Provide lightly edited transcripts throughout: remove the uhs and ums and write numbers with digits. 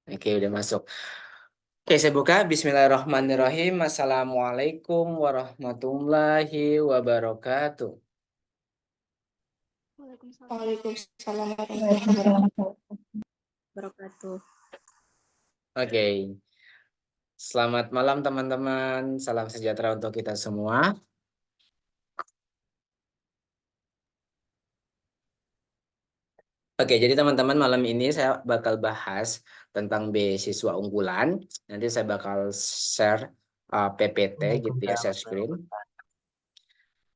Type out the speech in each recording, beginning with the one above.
Oke, udah masuk. Oke, saya buka. Bismillahirrahmanirrahim. Assalamualaikum warahmatullahi wabarakatuh. Waalaikumsalam warahmatullahi wabarakatuh. Oke, selamat malam teman-teman. Salam sejahtera untuk kita semua. Oke, jadi teman-teman malam ini saya bakal bahas tentang beasiswa unggulan. Nanti saya bakal share PPT gitu ya, share screen.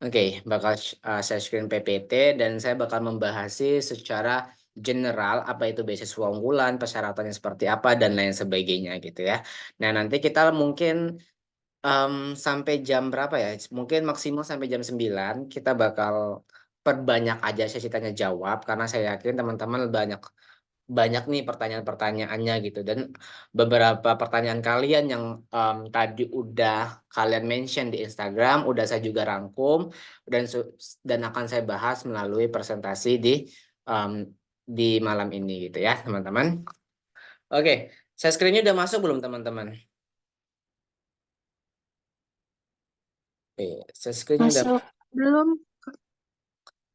Oke, bakal share screen PPT dan saya bakal membahas secara general apa itu beasiswa unggulan, persyaratannya seperti apa dan lain sebagainya gitu ya. Nah, nanti kita mungkin sampai jam berapa ya? Mungkin maksimal sampai jam 9 kita bakal perbanyak aja sesi tanya jawab karena saya yakin teman-teman banyak banyak nih pertanyaan-pertanyaannya gitu dan beberapa pertanyaan kalian yang tadi udah kalian mention di Instagram udah saya juga rangkum dan dan akan saya bahas melalui presentasi um, di malam ini gitu ya teman-teman. Oke, saya screennya udah masuk belum teman-teman? Oke, saya screennya udah. Masuk belum?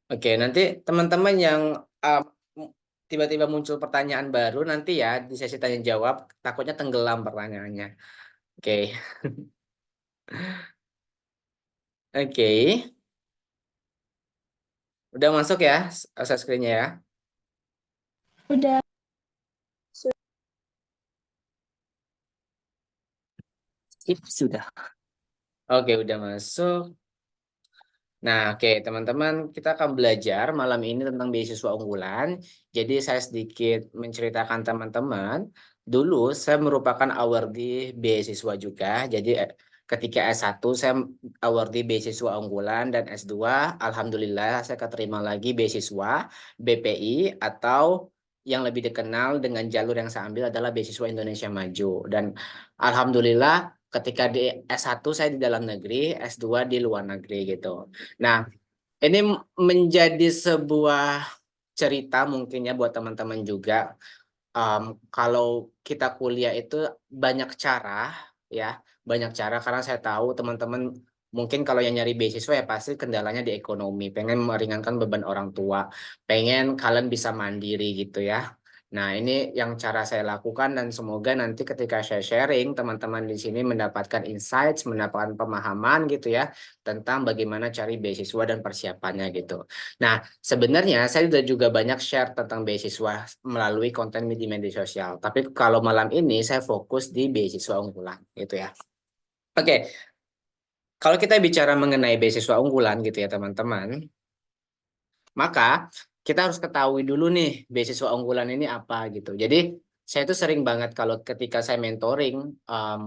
Oke, nanti teman-teman yang um, tiba-tiba muncul pertanyaan baru nanti ya di sesi tanya jawab takutnya tenggelam pertanyaannya. Oke. Oke, udah masuk ya share screen-nya ya. Udah. Sip, sudah. Oke, udah masuk. Nah, oke teman-teman, kita akan belajar malam ini tentang beasiswa unggulan. Jadi saya sedikit menceritakan teman-teman. Dulu saya merupakan awardee beasiswa juga. Jadi ketika S1 saya awardee beasiswa unggulan dan S2 alhamdulillah saya keterima lagi beasiswa BPI atau yang lebih dikenal dengan jalur yang saya ambil adalah beasiswa Indonesia Maju. Dan alhamdulillah ketika di S1 saya di dalam negeri, S2 di luar negeri gitu. Nah, ini menjadi sebuah cerita mungkin ya buat teman-teman juga. Kalau kita kuliah itu banyak cara ya, banyak cara karena saya tahu teman-teman mungkin kalau yang nyari beasiswa ya pasti kendalanya di ekonomi, pengen meringankan beban orang tua, pengen kalian bisa mandiri gitu ya. Nah, ini yang cara saya lakukan dan semoga nanti ketika saya sharing teman-teman di sini mendapatkan insights, mendapatkan pemahaman gitu ya tentang bagaimana cari beasiswa dan persiapannya gitu. Nah, sebenarnya saya sudah juga banyak share tentang beasiswa melalui konten di media sosial. Tapi kalau malam ini saya fokus di beasiswa unggulan gitu ya. Oke, kalau kita bicara mengenai beasiswa unggulan gitu ya teman-teman, maka kita harus ketahui dulu nih beasiswa unggulan ini apa gitu. Jadi saya itu sering banget kalau ketika saya mentoring um,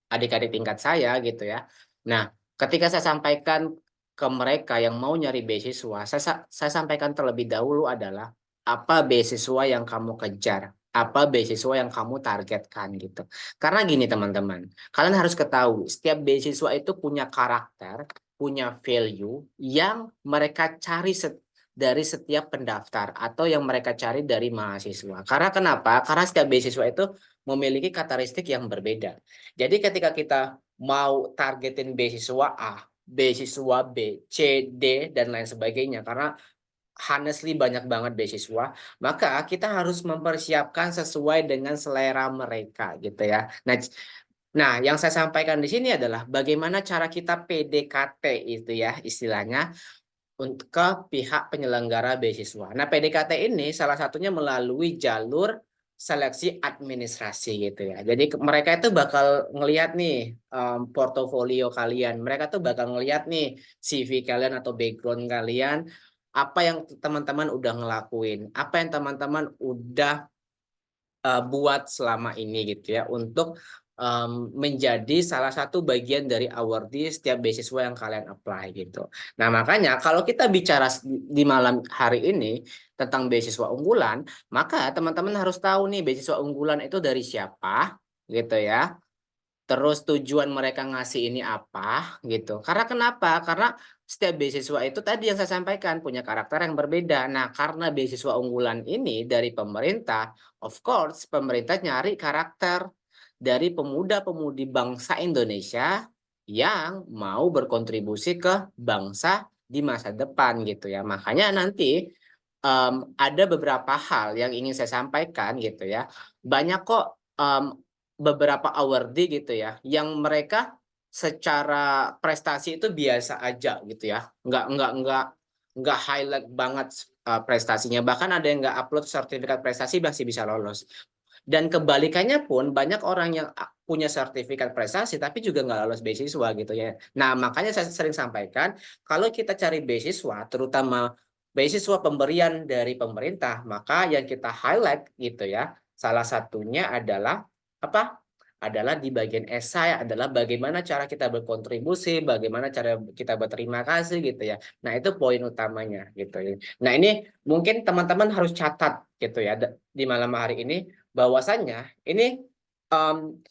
adik-adik tingkat saya gitu ya. Nah, ketika saya sampaikan ke mereka yang mau nyari beasiswa, saya sampaikan terlebih dahulu adalah apa beasiswa yang kamu kejar, apa beasiswa yang kamu targetkan gitu. Karena gini teman-teman, kalian harus ketahui setiap beasiswa itu punya karakter, punya value yang mereka cari dari setiap pendaftar atau yang mereka cari dari mahasiswa. Karena kenapa? Karena setiap beasiswa itu memiliki karakteristik yang berbeda. Jadi ketika kita mau targetin beasiswa A, beasiswa B, C, D, dan lain sebagainya, karena honestly banyak banget beasiswa, maka kita harus mempersiapkan sesuai dengan selera mereka gitu ya. Nah, yang saya sampaikan di sini adalah bagaimana cara kita PDKT itu ya istilahnya untuk ke pihak penyelenggara beasiswa. Nah, PDKT ini salah satunya melalui jalur seleksi administrasi gitu ya. Jadi mereka itu bakal ngelihat nih portofolio kalian. Mereka tuh bakal ngelihat nih CV kalian atau background kalian, apa yang teman-teman udah ngelakuin, apa yang teman-teman udah buat selama ini gitu ya untuk menjadi salah satu bagian dari awardee setiap beasiswa yang kalian apply gitu. Nah, makanya kalau kita bicara di malam hari ini tentang beasiswa unggulan, maka teman-teman harus tahu nih beasiswa unggulan itu dari siapa gitu ya. terus tujuan mereka ngasih ini apa gitu. Karena kenapa? Karena setiap beasiswa itu tadi yang saya sampaikan punya karakter yang berbeda. Nah, karena beasiswa unggulan ini dari pemerintah, of course pemerintah nyari karakter dari pemuda-pemudi bangsa Indonesia yang mau berkontribusi ke bangsa di masa depan gitu ya. Makanya nanti ada beberapa hal yang ingin saya sampaikan gitu ya. Banyak kok beberapa awardee gitu ya, yang mereka secara prestasi itu biasa aja gitu ya, nggak highlight banget prestasinya, bahkan ada yang nggak upload sertifikat prestasi masih bisa lolos. Dan kebalikannya pun banyak orang yang punya sertifikat prestasi tapi juga nggak lolos beasiswa gitu ya. Nah makanya saya sering sampaikan kalau kita cari beasiswa, terutama beasiswa pemberian dari pemerintah, maka yang kita highlight gitu ya, salah satunya adalah apa? Adalah di bagian esai adalah bagaimana cara kita berkontribusi, bagaimana cara kita berterima kasih gitu ya. Nah, itu poin utamanya gitu ya. Nah, ini mungkin teman-teman harus catat gitu ya di malam hari ini bahwasannya ini um,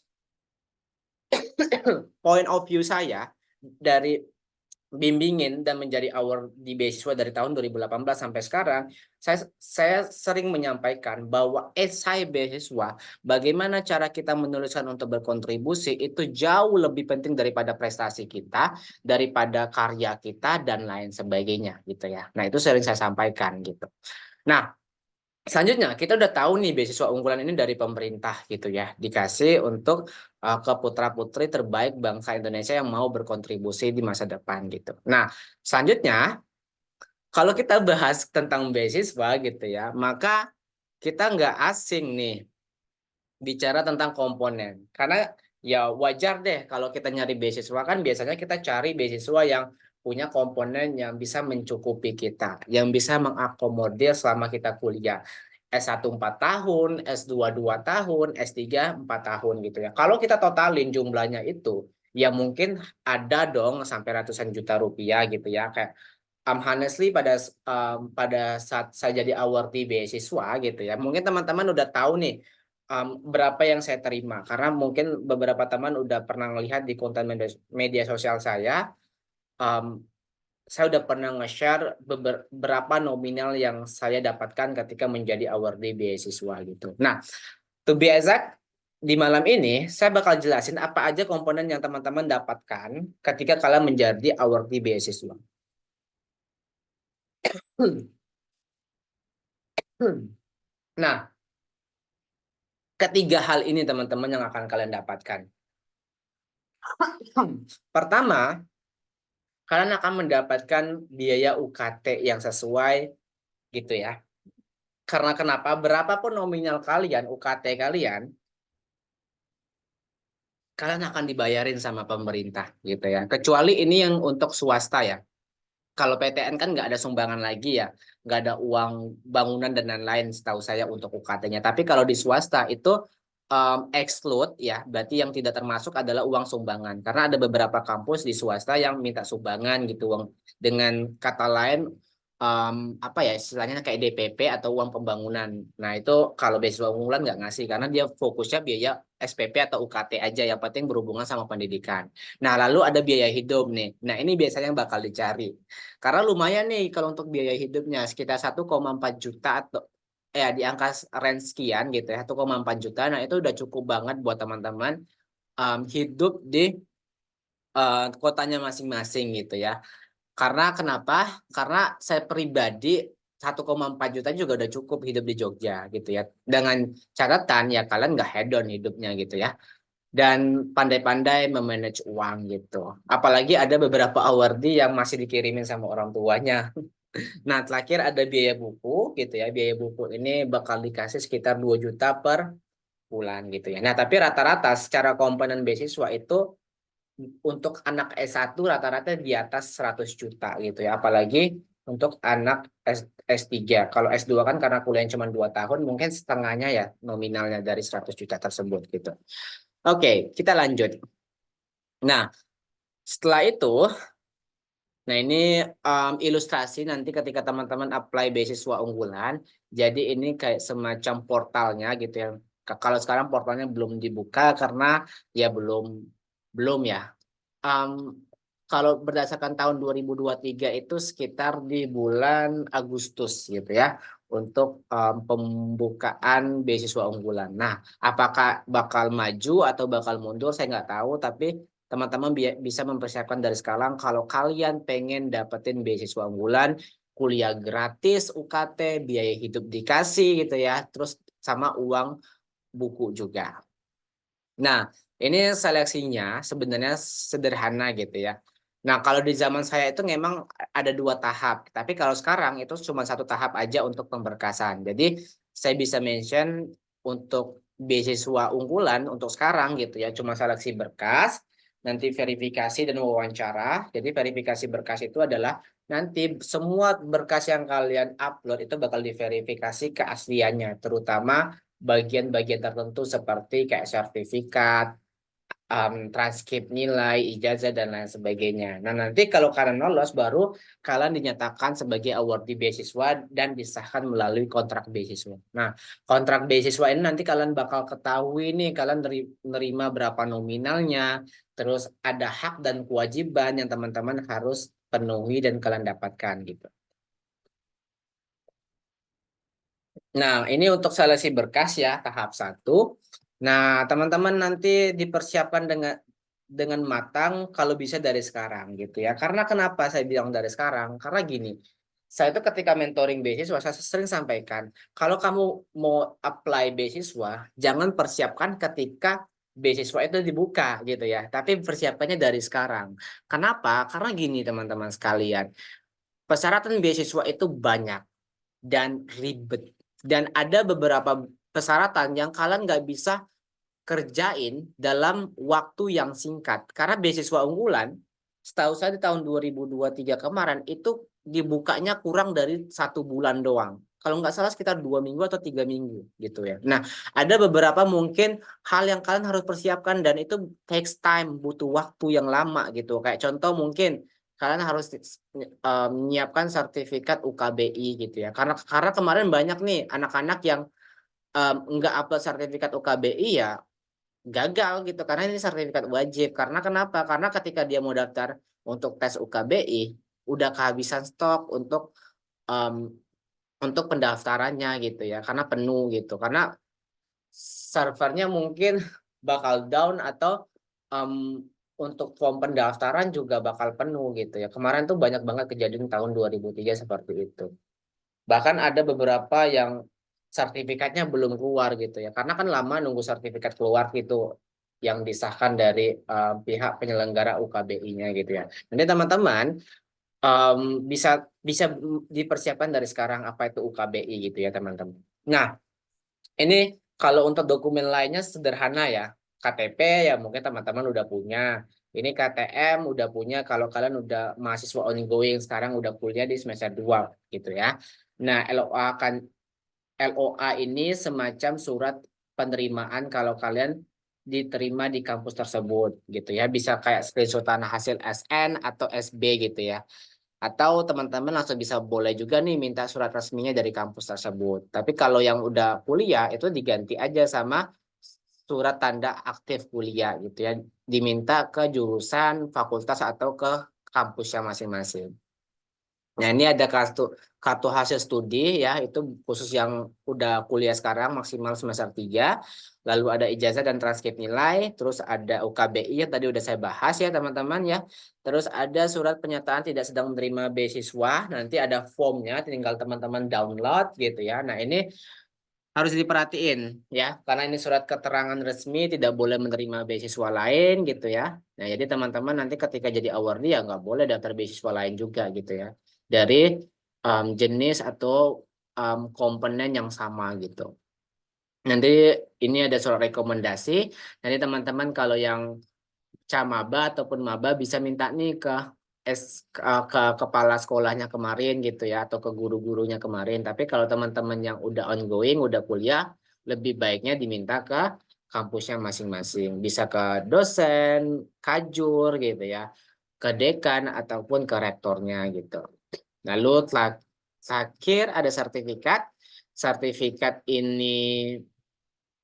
point of view saya dari bimbingin dan menjadi award di beasiswa dari tahun 2018 sampai sekarang, saya sering menyampaikan bahwa esai beasiswa, bagaimana cara kita menuliskan untuk berkontribusi itu jauh lebih penting daripada prestasi kita, daripada karya kita dan lain sebagainya gitu ya. Nah, itu sering saya sampaikan gitu. Nah, selanjutnya kita udah tahu nih beasiswa unggulan ini dari pemerintah gitu ya, dikasih untuk ke putra-putri terbaik bangsa Indonesia yang mau berkontribusi di masa depan gitu. Nah, selanjutnya kalau kita bahas tentang beasiswa gitu ya, maka kita nggak asing nih bicara tentang komponen. Karena ya wajar deh kalau kita nyari beasiswa kan biasanya kita cari beasiswa yang punya komponen yang bisa mencukupi kita, yang bisa mengakomodir selama kita kuliah. S1 4 tahun, S2 2 tahun, S3 4 tahun gitu ya. Kalau kita totalin jumlahnya itu, ya mungkin ada dong sampai ratusan juta rupiah gitu ya. Kayak honestly pada saat saya jadi awardee beasiswa gitu ya. Mungkin teman-teman udah tahu nih berapa yang saya terima karena mungkin beberapa teman udah pernah melihat di konten media sosial um, saya udah pernah nge-share beberapa nominal yang saya dapatkan ketika menjadi awardee beasiswa gitu. Nah, to be exact, di malam ini saya bakal jelasin apa aja komponen yang teman-teman dapatkan ketika kalian menjadi awardee beasiswa. Nah, ketiga hal ini teman-teman yang akan kalian dapatkan. Pertama, kalian akan mendapatkan biaya UKT yang sesuai gitu ya. Karena kenapa? Berapapun nominal kalian, UKT kalian akan dibayarin sama pemerintah gitu ya. Kecuali ini yang untuk swasta ya. Kalau PTN kan nggak ada sumbangan lagi ya, nggak ada uang bangunan dan lain-lain setahu saya untuk UKT-nya. Tapi kalau di swasta itu exclude ya, berarti yang tidak termasuk adalah uang sumbangan. Karena ada beberapa kampus di swasta yang minta sumbangan gitu, uang dengan kata lain apa ya istilahnya kayak DPP atau uang pembangunan. Nah itu kalau beasiswa unggulan nggak ngasih karena dia fokusnya biaya SPP atau UKT aja yang penting berhubungan sama pendidikan. Nah lalu ada biaya hidup nih. Nah ini biasanya yang bakal dicari. Karena lumayan nih kalau untuk biaya hidupnya sekitar 1,4 juta atau ya di angka range sekian gitu ya 1,4 juta. Nah itu udah cukup banget buat teman-teman hidup di kotanya masing-masing gitu ya. Karena kenapa? Karena saya pribadi 1,4 juta juga udah cukup hidup di Jogja gitu ya. Dengan catatan ya kalian nggak hedon hidupnya gitu ya. Dan pandai-pandai memanage uang gitu. Apalagi ada beberapa awardee yang masih dikirimin sama orang tuanya. Nah, terakhir ada biaya buku gitu ya. Biaya buku ini bakal dikasih sekitar 2 juta per bulan gitu ya. Nah, tapi rata-rata secara komponen beasiswa itu untuk anak S1 rata-rata di atas 100 juta gitu ya. Apalagi untuk anak S3. Kalau S2 kan karena kuliahnya cuma 2 tahun mungkin setengahnya ya nominalnya dari 100 juta tersebut gitu. Oke, kita lanjut. Nah, setelah itu, nah ini ilustrasi nanti ketika teman-teman apply beasiswa unggulan. Jadi ini kayak semacam portalnya gitu ya. Kalau sekarang portalnya belum dibuka karena ya belum ya. Kalau berdasarkan tahun 2023 itu sekitar di bulan Agustus gitu ya untuk pembukaan beasiswa unggulan. Nah, apakah bakal maju atau bakal mundur saya nggak tahu, tapi teman-teman bisa mempersiapkan dari sekarang kalau kalian pengen dapetin beasiswa unggulan, kuliah gratis, UKT, biaya hidup dikasih gitu ya, terus sama uang buku juga. Nah, ini seleksinya sebenarnya sederhana gitu ya. Nah, kalau di zaman saya itu memang ada 2 tahap, tapi kalau sekarang itu cuma 1 tahap aja untuk pemberkasan. Jadi saya bisa mention untuk beasiswa unggulan untuk sekarang gitu ya, cuma seleksi berkas, nanti verifikasi dan wawancara. Jadi verifikasi berkas itu adalah nanti semua berkas yang kalian upload itu bakal diverifikasi keasliannya, terutama bagian-bagian tertentu seperti kayak sertifikat, transkrip nilai, ijazah, dan lain sebagainya. Nah, nanti kalau kalian lolos, baru kalian dinyatakan sebagai awardee beasiswa dan disahkan melalui kontrak beasiswa. Nah, kontrak beasiswa ini nanti kalian bakal ketahui nih, kalian nerima berapa nominalnya, terus ada hak dan kewajiban yang teman-teman harus penuhi dan kalian dapatkan gitu. Nah, ini untuk seleksi berkas ya, tahap 1. Nah, teman-teman nanti dipersiapkan dengan matang kalau bisa dari sekarang gitu ya. Karena kenapa saya bilang dari sekarang? Karena gini, saya itu ketika mentoring beasiswa, saya sering sampaikan, kalau kamu mau apply beasiswa, jangan persiapkan ketika beasiswa itu dibuka gitu ya. Tapi persiapannya dari sekarang. Kenapa? Karena gini teman-teman sekalian, persyaratan beasiswa itu banyak dan ribet. Dan ada beberapa persyaratan yang kalian nggak bisa kerjain dalam waktu yang singkat. Karena beasiswa unggulan, setahu saya di tahun 2023 kemarin, itu dibukanya kurang dari 1 bulan doang. Kalau nggak salah sekitar 2 minggu atau 3 minggu gitu ya. Nah, ada beberapa mungkin hal yang kalian harus persiapkan dan itu takes time, butuh waktu yang lama gitu. Kayak contoh mungkin kalian harus menyiapkan sertifikat UKBI gitu ya. Karena kemarin banyak nih anak-anak yang nggak upload sertifikat UKBI ya gagal gitu karena ini sertifikat wajib. Karena kenapa? Karena ketika dia mau daftar untuk tes UKBI udah kehabisan stok um, untuk pendaftarannya gitu ya. Karena penuh gitu. Karena servernya mungkin bakal down atau um, untuk form pendaftaran juga bakal penuh gitu ya. Kemarin tuh banyak banget kejadian tahun 2003 seperti itu. Bahkan ada beberapa yang sertifikatnya belum keluar gitu ya. Karena kan lama nunggu sertifikat keluar gitu yang disahkan dari pihak penyelenggara UKBI-nya gitu ya. Nanti teman-teman bisa bisa dipersiapkan dari sekarang apa itu UKBI gitu ya teman-teman. Nah, ini kalau untuk dokumen lainnya sederhana ya. KTP ya mungkin teman-teman udah punya. Ini KTM udah punya kalau kalian udah mahasiswa ongoing sekarang udah kuliah di semester 2 gitu ya. Nah, LOA ini semacam surat penerimaan kalau kalian diterima di kampus tersebut gitu ya. Bisa kayak screenshotan hasil SN atau SB gitu ya. Atau teman-teman langsung bisa boleh juga nih minta surat resminya dari kampus tersebut. Tapi kalau yang udah kuliah itu diganti aja sama surat tanda aktif kuliah gitu ya. Diminta ke jurusan, fakultas atau ke kampusnya masing-masing. Nah, ini ada kartu hasil studi ya, itu khusus yang udah kuliah sekarang maksimal semester 3. Lalu ada ijazah dan transkrip nilai, terus ada UKBI yang tadi udah saya bahas ya teman-teman ya. Terus ada surat pernyataan tidak sedang menerima beasiswa, nanti ada formnya tinggal teman-teman download gitu ya. Nah, ini harus diperhatiin ya, karena ini surat keterangan resmi tidak boleh menerima beasiswa lain gitu ya. Nah, jadi teman-teman nanti ketika jadi awardee ya nggak boleh daftar beasiswa lain juga gitu ya. Dari jenis atau komponen yang sama gitu. Nanti ini ada surat rekomendasi. Nanti teman-teman kalau yang Camaba ataupun Maba bisa minta nih ke kepala sekolahnya kemarin gitu ya atau ke guru-gurunya kemarin. Tapi kalau teman-teman yang udah ongoing, udah kuliah, lebih baiknya diminta ke kampusnya masing-masing. Bisa ke dosen, kajur gitu ya, ke dekan ataupun ke rektornya gitu. Lalu terakhir ada sertifikat. Sertifikat ini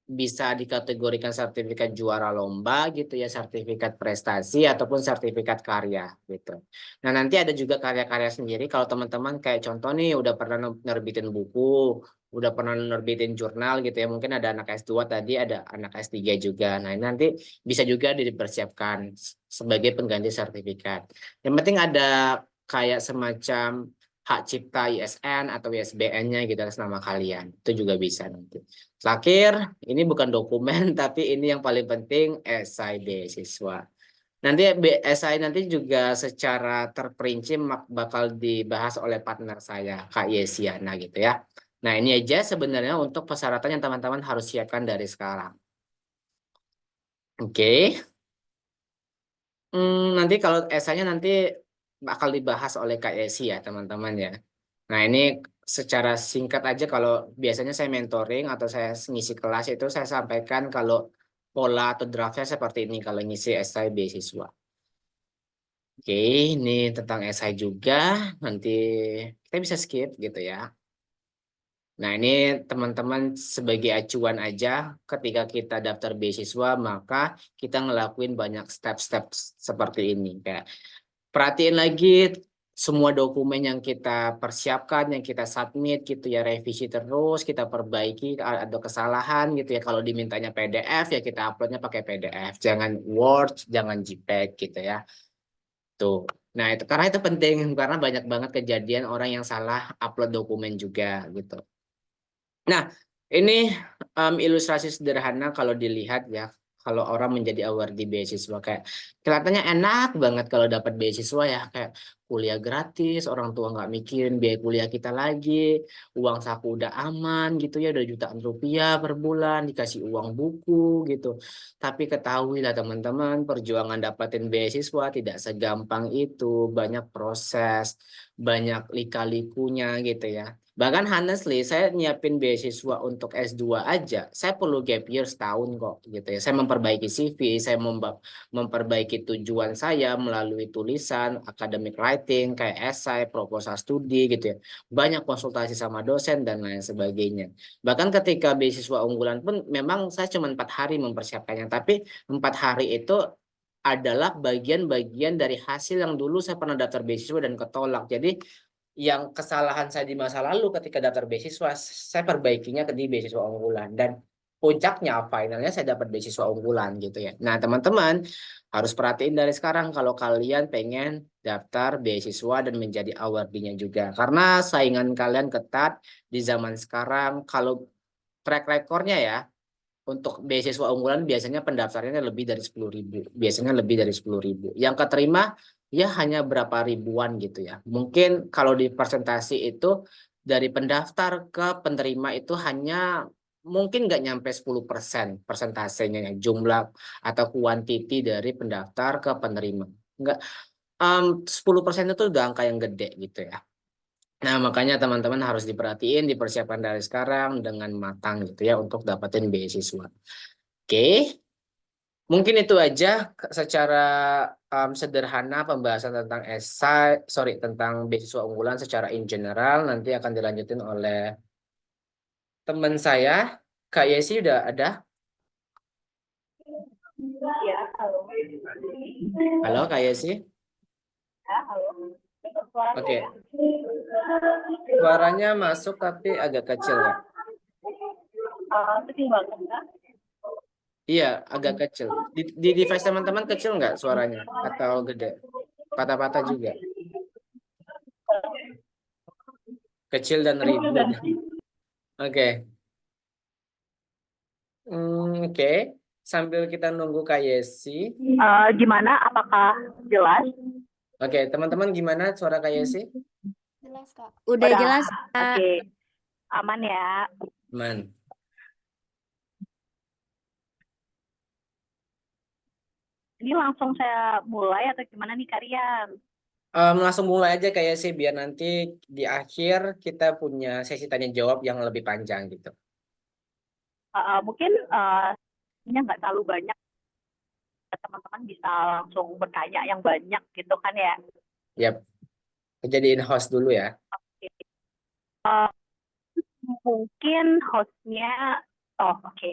bisa dikategorikan sertifikat juara lomba gitu ya, sertifikat prestasi ataupun sertifikat karya gitu. Nah, nanti ada juga karya-karya sendiri kalau teman-teman kayak contoh nih udah pernah nerbitin buku, udah pernah nerbitin jurnal gitu ya. Mungkin ada anak S2 tadi, ada anak S3 juga. Nah, ini nanti bisa juga dipersiapkan sebagai pengganti sertifikat. Yang penting ada kayak semacam hak cipta ISN atau ISBN-nya gitu atas nama kalian. Itu juga bisa nanti. Terakhir, ini bukan dokumen, tapi ini yang paling penting, esai beasiswa. Nanti esai nanti juga secara terperinci bakal dibahas oleh partner saya, Kak Yesiana gitu ya. Nah, ini aja sebenarnya untuk persyaratan yang teman-teman harus siapkan dari sekarang. Oke. Nanti kalau esainya nanti bakal dibahas oleh Kak Yesi ya, teman-teman ya. Nah, ini secara singkat aja kalau biasanya saya mentoring atau saya ngisi kelas itu saya sampaikan kalau pola atau draftnya seperti ini kalau ngisi esai beasiswa. Oke, ini tentang esai juga. Nanti kita bisa skip gitu ya. Nah, ini teman-teman sebagai acuan aja ketika kita daftar beasiswa, maka kita ngelakuin banyak step-step seperti ini. Kayak perhatiin lagi semua dokumen yang kita persiapkan, yang kita submit gitu ya, revisi terus, kita perbaiki ada kesalahan gitu ya. Kalau dimintanya PDF ya kita uploadnya pakai PDF, jangan Word, jangan JPEG gitu ya. Tuh. Nah, itu karena itu penting karena banyak banget kejadian orang yang salah upload dokumen juga gitu. Nah, ini ilustrasi sederhana kalau dilihat ya, kalau orang menjadi awardee beasiswa kayak kelihatannya enak banget kalau dapat beasiswa ya, kayak kuliah gratis, orang tua nggak mikirin biaya kuliah kita lagi, uang saku udah aman gitu ya, udah jutaan rupiah per bulan, dikasih uang buku gitu. Tapi ketahuilah teman-teman, perjuangan dapatin beasiswa tidak segampang itu, banyak proses, banyak lika-likunya gitu ya. Bahkan honestly, saya nyiapin beasiswa untuk S2 aja, saya perlu gap year setahun kok gitu ya. Saya memperbaiki CV, saya memperbaiki tujuan saya melalui tulisan, academic writing, kayak esai, proposal studi gitu ya. Banyak konsultasi sama dosen dan lain sebagainya. Bahkan ketika beasiswa unggulan pun memang saya cuma 4 hari mempersiapkannya, tapi 4 hari itu adalah bagian-bagian dari hasil yang dulu saya pernah daftar beasiswa dan ketolak. Jadi yang kesalahan saya di masa lalu ketika daftar beasiswa, saya perbaikinya di beasiswa unggulan. Dan puncaknya, finalnya saya dapat beasiswa unggulan gitu ya. Nah, teman-teman harus perhatiin dari sekarang kalau kalian pengen daftar beasiswa dan menjadi awardee-nya juga. Karena saingan kalian ketat di zaman sekarang. Kalau track recordnya ya, untuk beasiswa unggulan biasanya pendaftarnya lebih dari 10.000. Biasanya lebih dari 10.000. Yang keterima ya hanya berapa ribuan gitu ya. Mungkin kalau di presentasi itu dari pendaftar ke penerima itu hanya mungkin nggak nyampe 10% persentasenya ya, jumlah atau kuantiti dari pendaftar ke penerima. Nggak, 10% itu udah angka yang gede gitu ya. Nah, makanya teman-teman harus diperhatiin, dipersiapkan dari sekarang dengan matang gitu ya untuk dapetin beasiswa. Oke, mungkin itu aja secara sederhana pembahasan tentang esai, sorry, tentang beasiswa unggulan secara in general. Nanti akan dilanjutin oleh teman saya, Kak Yesi udah ada. Ya, halo. Halo, Kak Yesi. Ya, halo. Suaranya Oke, ya? suaranya masuk tapi agak kecil, Kak. Kecil banget, kan? Iya, agak kecil. Di device teman-teman kecil nggak suaranya? Atau gede? Patah-patah juga. Kecil dan ribut. Oke. Oke. Sambil kita nunggu Kak Yesi. Gimana? Apakah jelas? Oke, teman-teman gimana suara Kak Yesi? Jelas, Kak. Udah jelas, Kak. Oke, aman ya. Man. Ini langsung saya mulai atau gimana nih, Kak Rian? Langsung mulai aja Kak Yesi biar nanti di akhir kita punya sesi tanya jawab yang lebih panjang gitu. Mungkin ini nggak terlalu banyak, teman-teman bisa langsung bertanya yang banyak gitu kan ya. Yap, kejadiin host dulu ya. Oke. Mungkin hostnya Oh, oke.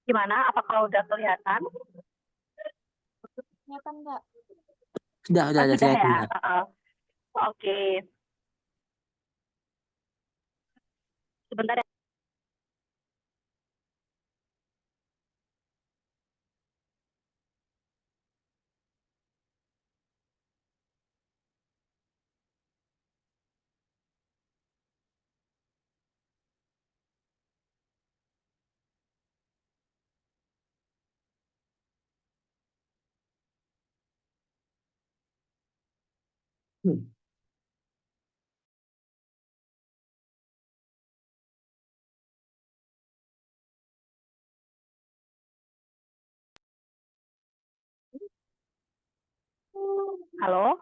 Gimana? Apakah udah kelihatan? Kelihatan nggak? Sudah Sudah ya. kelihatan. Oke. Sebentar ya. Halo?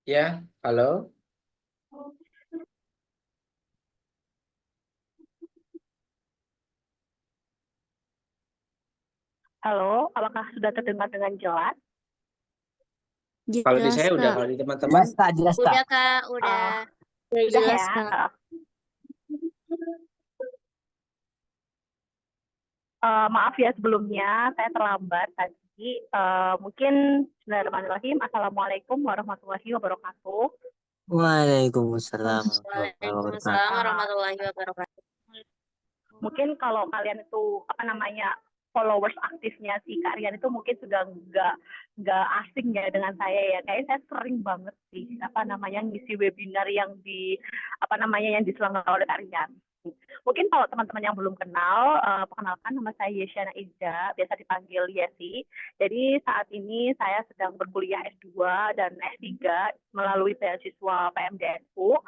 Ya, halo. Halo, apakah sudah terdengar dengan jelas? Kalau di Jelas, saya udah, Kak. kalau di teman-teman Jelas, Udah, Kak. Kak. Udah. Udah Sudah jelas, ya. Kak. Maaf ya sebelumnya, saya terlambat tadi. Mungkin Bismillahirrahmanirrahim. Assalamualaikum warahmatullahi wabarakatuh. Waalaikumsalam warahmatullahi Waalaikumsalam wabarakatuh. warahmatullahi wabarakatuh. Mungkin kalau kalian itu followers aktifnya si Kak Rian itu mungkin sudah nggak asing ya dengan saya ya. Kayaknya saya sering banget sih ngisi webinar yang yang diselenggarakan oleh Kak Rian. Mungkin kalau teman-teman yang belum kenal, perkenalkan nama saya Yesyana Iza, biasa dipanggil Yesi. Jadi saat ini saya sedang berkuliah S2 dan S3 melalui beasiswa PMDNU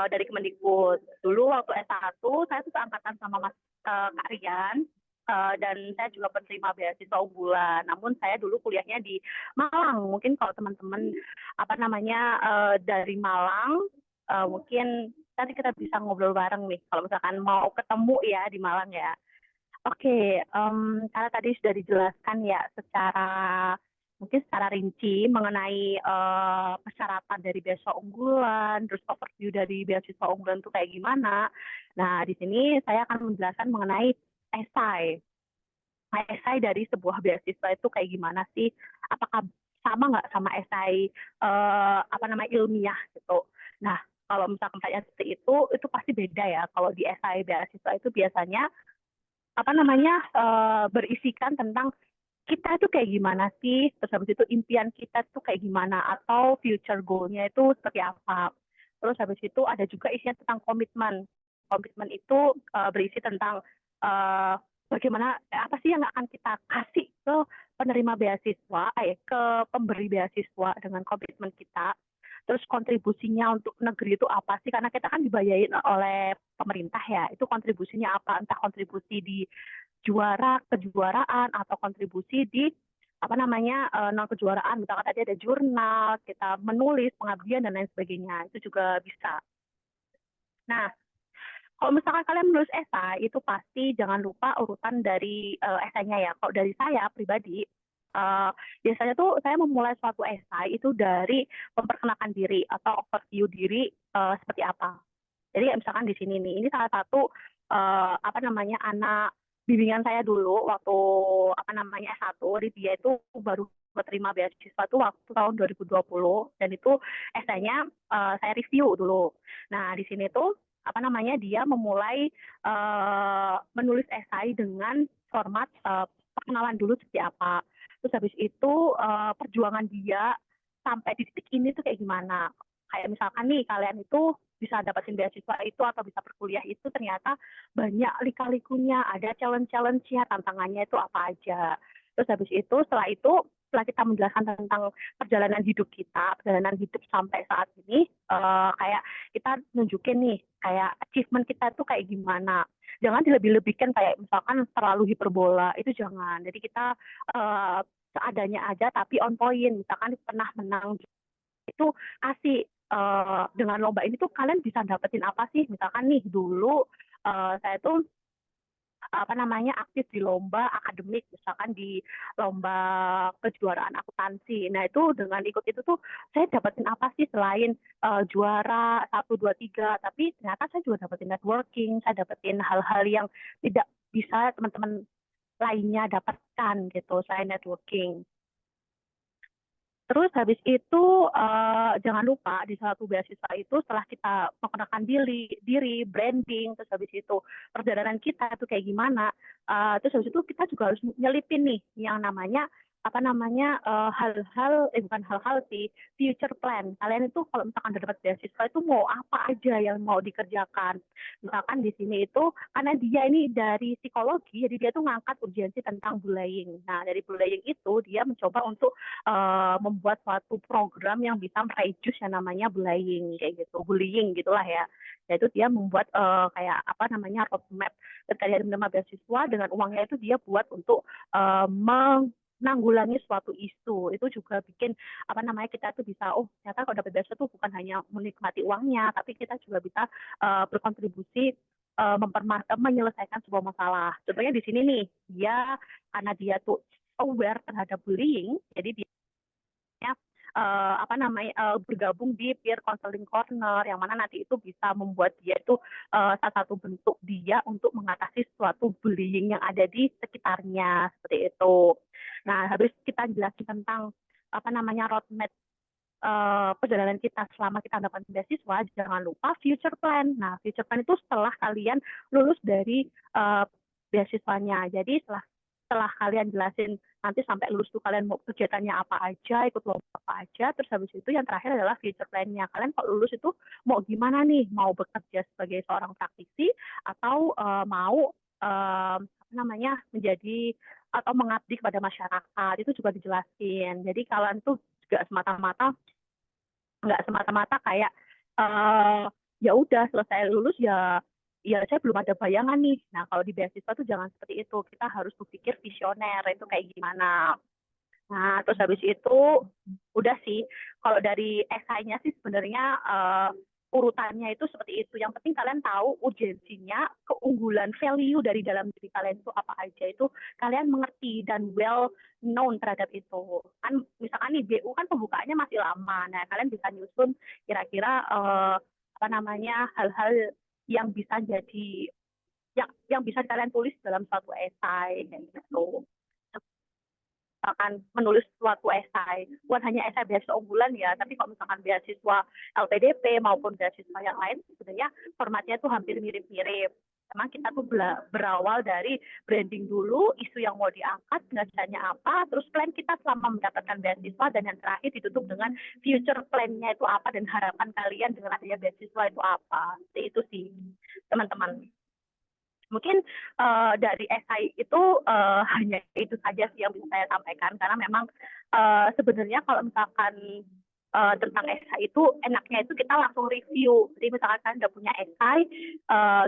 dari Kemendikbud. Dulu waktu S1 saya tuh seangkatan sama Mas Kak Rian, dan saya juga penerima beasiswa unggulan. Namun saya dulu kuliahnya di Malang. Mungkin kalau teman-teman dari Malang, mungkin nanti kita bisa ngobrol bareng nih kalau misalkan mau ketemu ya di Malang ya. Oke, karena tadi sudah dijelaskan ya mungkin secara rinci mengenai persyaratan dari beasiswa unggulan, terus overview dari beasiswa unggulan itu kayak gimana. Nah, di sini saya akan menjelaskan mengenai esai. Nah, esai dari sebuah beasiswa itu kayak gimana sih? Apakah sama nggak sama esai ilmiah gitu? Nah, kalau misalkan kayak seperti itu pasti beda ya. Kalau di esai beasiswa itu biasanya berisikan tentang kita itu kayak gimana sih, terus habis itu impian kita tuh kayak gimana, atau future goal-nya itu seperti apa. Terus habis itu ada juga isinya tentang komitmen. Komitmen itu berisi tentang bagaimana, apa sih yang akan kita kasih ke penerima beasiswa, ke pemberi beasiswa dengan komitmen kita. Terus kontribusinya untuk negeri itu apa sih? Karena kita kan dibayarin oleh pemerintah ya. Itu kontribusinya apa? Entah kontribusi di kejuaraan atau kontribusi di non kejuaraan. Misalkan tadi ada jurnal, kita menulis pengabdian dan lain sebagainya. Itu juga bisa. Nah, kalau misalkan kalian menulis esai, itu pasti jangan lupa urutan dari esainya ya. Kalau dari saya pribadi, biasanya tuh saya memulai suatu esai itu dari memperkenalkan diri atau overview diri seperti apa. Jadi misalkan di sini nih, ini salah satu anak bimbingan saya dulu waktu S1, dia itu baru terima beasiswa tuh waktu tahun 2020, dan itu esainya saya review dulu. Nah, di sini tuh dia memulai menulis esai dengan format perkenalan dulu seperti apa. Terus habis itu perjuangan dia sampai di titik ini tuh kayak gimana. Kayak misalkan nih kalian itu bisa dapetin beasiswa itu atau bisa berkuliah itu ternyata banyak lika-likunya, ada challenge-challenge-nya, tantangannya itu apa aja. Terus habis itu setelah kita menjelaskan tentang perjalanan hidup sampai saat ini, kayak kita nunjukin nih kayak achievement kita tuh kayak gimana. Jangan dilebih-lebihkan kayak misalkan terlalu hiperbola, itu jangan. Jadi kita seadanya aja tapi on point. Misalkan pernah menang itu kasih dengan lomba ini tuh kalian bisa dapetin apa sih? Misalkan nih dulu saya tuh aktif di lomba akademik, misalkan di lomba kejuaraan akuntansi. Nah itu dengan ikut itu tuh saya dapetin apa sih selain juara 1, 2, 3, tapi ternyata saya juga dapetin networking, saya dapetin hal-hal yang tidak bisa teman-teman lainnya dapatkan gitu, saya networking. Terus habis itu jangan lupa di satu beasiswa itu setelah kita memperkenalkan diri, branding, terus habis itu perjalanan kita itu kayak gimana, terus habis itu kita juga harus nyelipin nih yang namanya hal-hal bukan hal-hal sih, future plan. Kalian itu kalau misalkan udah dapat beasiswa itu mau apa aja yang mau dikerjakan. Misalkan di sini itu karena dia ini dari psikologi, jadi dia tuh ngangkat urgensi tentang bullying. Nah dari bullying itu dia mencoba untuk membuat suatu program yang bisa mereduce yang namanya bullying kayak gitu, bullying gitulah ya. Yaitu dia membuat kayak roadmap ketika dia menerima beasiswa dengan uangnya itu dia buat untuk menanggulangi suatu isu. Itu juga bikin kita tuh bisa ternyata kalau dapat beasiswa tuh bukan hanya menikmati uangnya, tapi kita juga bisa berkontribusi menyelesaikan sebuah masalah. Contohnya di sini nih, karena dia tuh aware terhadap bullying, jadi dia bergabung di peer counseling corner yang mana nanti itu bisa membuat dia itu salah satu bentuk dia untuk mengatasi suatu bullying yang ada di sekitarnya seperti itu. Nah, habis kita jelasin tentang roadmap perjalanan kita selama kita dapat beasiswa, jangan lupa future plan. Nah, future plan itu setelah kalian lulus dari beasiswanya. Jadi setelah kalian jelasin nanti sampai lulus tuh kalian mau kegiatannya apa aja, ikut lomba apa aja, terus habis itu yang terakhir adalah future plan-nya. Kalian kalau lulus itu mau gimana nih? Mau bekerja sebagai seorang praktisi atau mau menjadi atau mengabdi kepada masyarakat, itu juga dijelasin. Jadi kalian tuh nggak semata-mata kayak ya udah selesai lulus ya saya belum ada bayangan nih. Nah kalau di beasiswa tuh jangan seperti itu, kita harus berpikir visioner itu kayak gimana. Nah terus habis itu udah sih, kalau dari esainya sih sebenarnya urutannya itu seperti itu. Yang penting kalian tahu urgensinya, keunggulan, value dari dalam diri kalian itu apa aja, itu kalian mengerti dan well known terhadap itu. Kan misalkan nih BU kan pembukaannya masih lama, nah kalian bisa nyusun kira-kira hal-hal yang bisa jadi yang bisa kalian tulis dalam suatu esai kayak gitu. Akan menulis suatu esai, bukan hanya esai beasiswa unggulan ya, tapi kalau misalkan beasiswa LPDP maupun beasiswa yang lain sebenarnya formatnya tuh hampir mirip-mirip. Memang kita tuh berawal dari branding dulu, isu yang mau diangkat, pengajarannya apa, terus plan kita selama mendapatkan beasiswa, dan yang terakhir ditutup dengan future plan-nya itu apa, dan harapan kalian dengan adanya beasiswa itu apa. Seperti itu sih, teman-teman. Mungkin dari esai itu hanya itu saja sih yang bisa saya sampaikan, karena memang sebenarnya kalau misalkan tentang esai itu enaknya itu kita langsung review. Jadi misalkan kalian udah punya esai,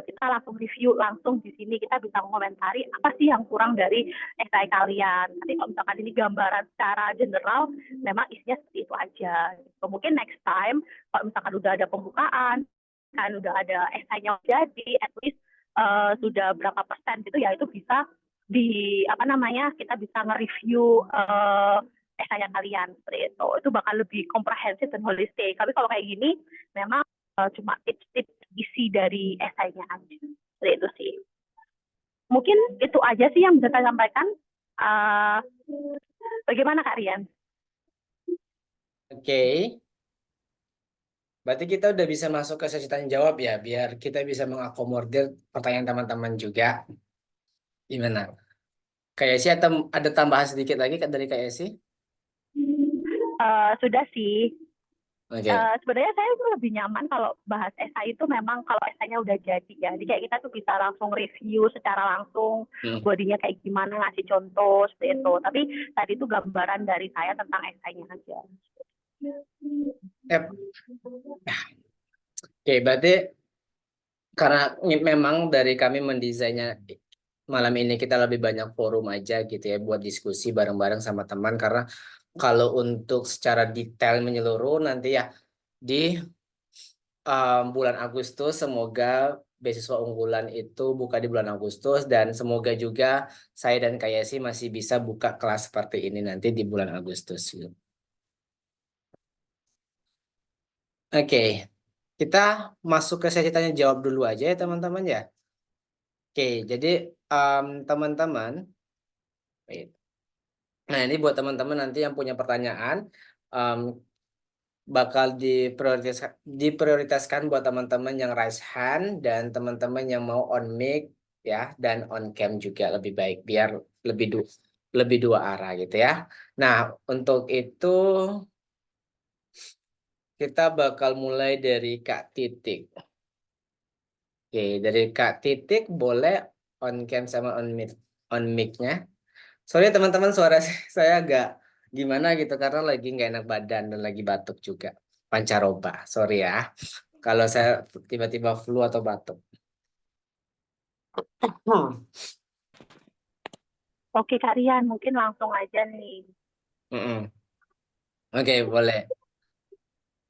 kita langsung review langsung di sini, kita bisa mengomentari apa sih yang kurang dari esai kalian. Tapi kalau misalkan ini gambaran secara general, memang isinya seperti itu aja. So, mungkin next time kalau misalkan udah ada pembukaan, kan udah ada esainya jadi, at least sudah berapa persen gitu ya, itu bisa kita bisa nge-review esainya kalian seperti itu bakal lebih komprehensif dan holistik. Tapi kalau kayak gini memang cuma tips-tips isi dari esainya aja, seperti itu sih. Mungkin itu aja sih yang bisa saya sampaikan. Bagaimana Kak Rian? Oke. Berarti kita udah bisa masuk ke sesi tanya jawab ya, biar kita bisa mengakomodir pertanyaan teman-teman juga. Gimana? Kayak sih ada tambahan sedikit lagi dari Kak Esi? Sudah sih. Oke. Sebenarnya saya tuh lebih nyaman kalau bahas esai itu memang kalau esainya udah jadi ya. Jadi kayak kita tuh bisa langsung review secara langsung bodinya kayak gimana, ngasih contoh seperti itu. Tapi tadi itu gambaran dari saya tentang esainya aja. Yep. Oke, berarti karena memang dari kami mendesainnya malam ini kita lebih banyak forum aja gitu ya, buat diskusi bareng-bareng sama teman, karena kalau untuk secara detail menyeluruh nanti ya di bulan Agustus semoga beasiswa unggulan itu buka di bulan Agustus, dan semoga juga saya dan Kak Yesi masih bisa buka kelas seperti ini nanti di bulan Agustus. Oke, kita masuk ke sesi tanya jawab dulu aja ya teman-teman ya. Oke, jadi teman-teman, wait. Nah ini buat teman-teman nanti yang punya pertanyaan, em, bakal diprioritaskan buat teman-teman yang raise hand dan teman-teman yang mau on mic ya, dan on cam juga lebih baik biar lebih lebih dua arah gitu ya. Nah, untuk itu kita bakal mulai dari Kak Titik. Oke, dari Kak Titik boleh on cam sama on mic-nya. Sorry ya, teman-teman, suara saya agak gimana gitu karena lagi nggak enak badan dan lagi batuk juga. Pancaroba, sorry ya. Kalau saya tiba-tiba flu atau batuk. Oke, Kak Rian, mungkin langsung aja nih. Mm-mm. Oke, boleh.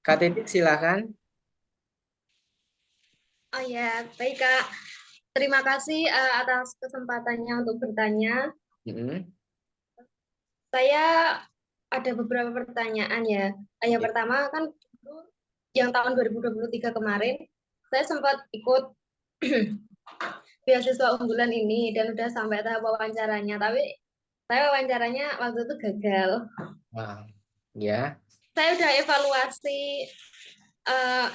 Kak Titik silakan. Oh ya, baik Kak. Terima kasih atas kesempatannya untuk bertanya. Mm-mm. Saya ada beberapa pertanyaan ya. Yang Oke. pertama kan yang tahun 2023 kemarin, saya sempat ikut beasiswa unggulan ini dan udah sampai tahap wawancaranya. Tapi saya wawancaranya waktu itu gagal. Wah, ya. Saya udah evaluasi eh,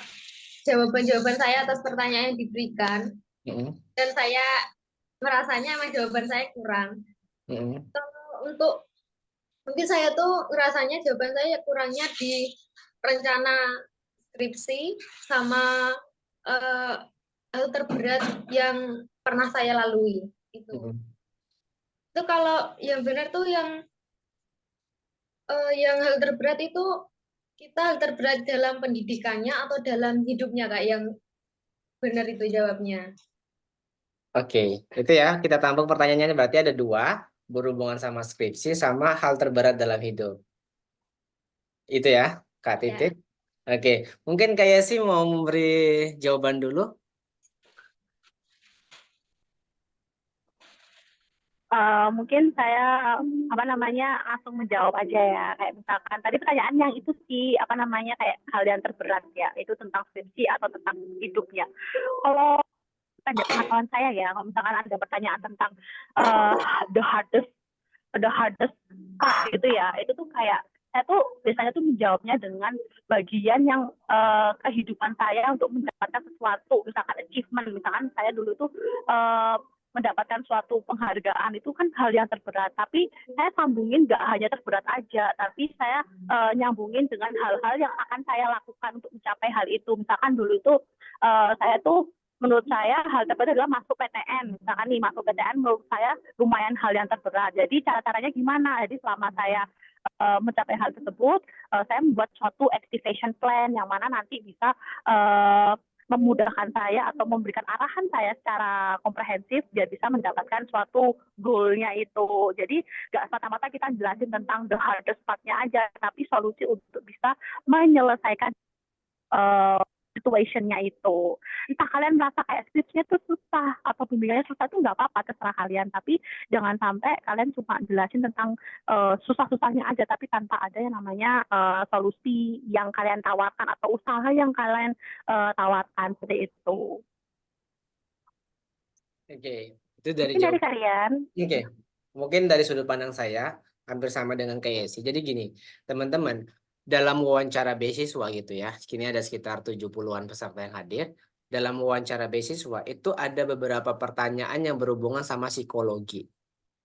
jawaban-jawaban saya atas pertanyaan yang diberikan Mm-mm. dan saya merasanya emang jawaban saya kurang. Mm-mm. Untuk mungkin saya tuh ngerasanya jawaban saya kurangnya di rencana skripsi sama uh, hal terberat yang pernah saya lalui itu. Mm-mm. Itu kalau yang benar tuh yang hal terberat itu kita hal terberat dalam pendidikannya atau dalam hidupnya Kak yang benar itu jawabnya. Oke, itu ya kita tampung pertanyaannya berarti ada dua, berhubungan sama skripsi sama hal terberat dalam hidup. Itu ya, Kak Titik. Ya. Oke, mungkin kayak sih mau memberi jawaban dulu. Mungkin saya apa namanya langsung menjawab aja ya, kayak misalkan tadi pertanyaan yang itu sih apa namanya kayak hal yang terberat ya, itu tentang skripsi atau tentang hidupnya. Kalau ada pengetahuan saya ya, kalau misalkan ada pertanyaan tentang uh, the hardest the hardest part gitu ya, itu tuh kayak saya tuh biasanya tuh menjawabnya dengan bagian yang kehidupan saya untuk mendapatkan sesuatu, misalkan achievement, misalkan saya dulu tuh mendapatkan suatu penghargaan itu kan hal yang terberat, tapi saya sambungin nggak hanya terberat aja, tapi saya nyambungin dengan hal-hal yang akan saya lakukan untuk mencapai hal itu. Misalkan dulu tuh saya tuh menurut saya hal terberat adalah masuk PTN. Misalkan nih masuk PTN menurut saya lumayan hal yang terberat. Jadi cara-caranya gimana? Jadi selama saya mencapai hal tersebut, saya membuat suatu activation plan yang mana nanti bisa memudahkan saya atau memberikan arahan saya secara komprehensif biar bisa mendapatkan suatu goal-nya itu. Jadi nggak semata-mata kita jelasin tentang the hardest part-nya aja, tapi solusi untuk bisa menyelesaikan situationnya itu. Entah kalian merasa kayak skripsinya tuh susah atau bimbingannya susah, itu nggak apa-apa, terserah kalian. Tapi jangan sampai kalian cuma jelasin tentang susah-susahnya aja, tapi tanpa ada yang namanya solusi yang kalian tawarkan atau usaha yang kalian tawarkan seperti itu. Oke, itu dari Mungkin dari jawab. kalian. Oke, mungkin dari sudut pandang saya hampir sama dengan kayak Yesi. Jadi gini, teman-teman, dalam wawancara beasiswa gitu ya, kini ada sekitar 70-an peserta yang hadir. Dalam wawancara beasiswa itu ada beberapa pertanyaan yang berhubungan sama psikologi.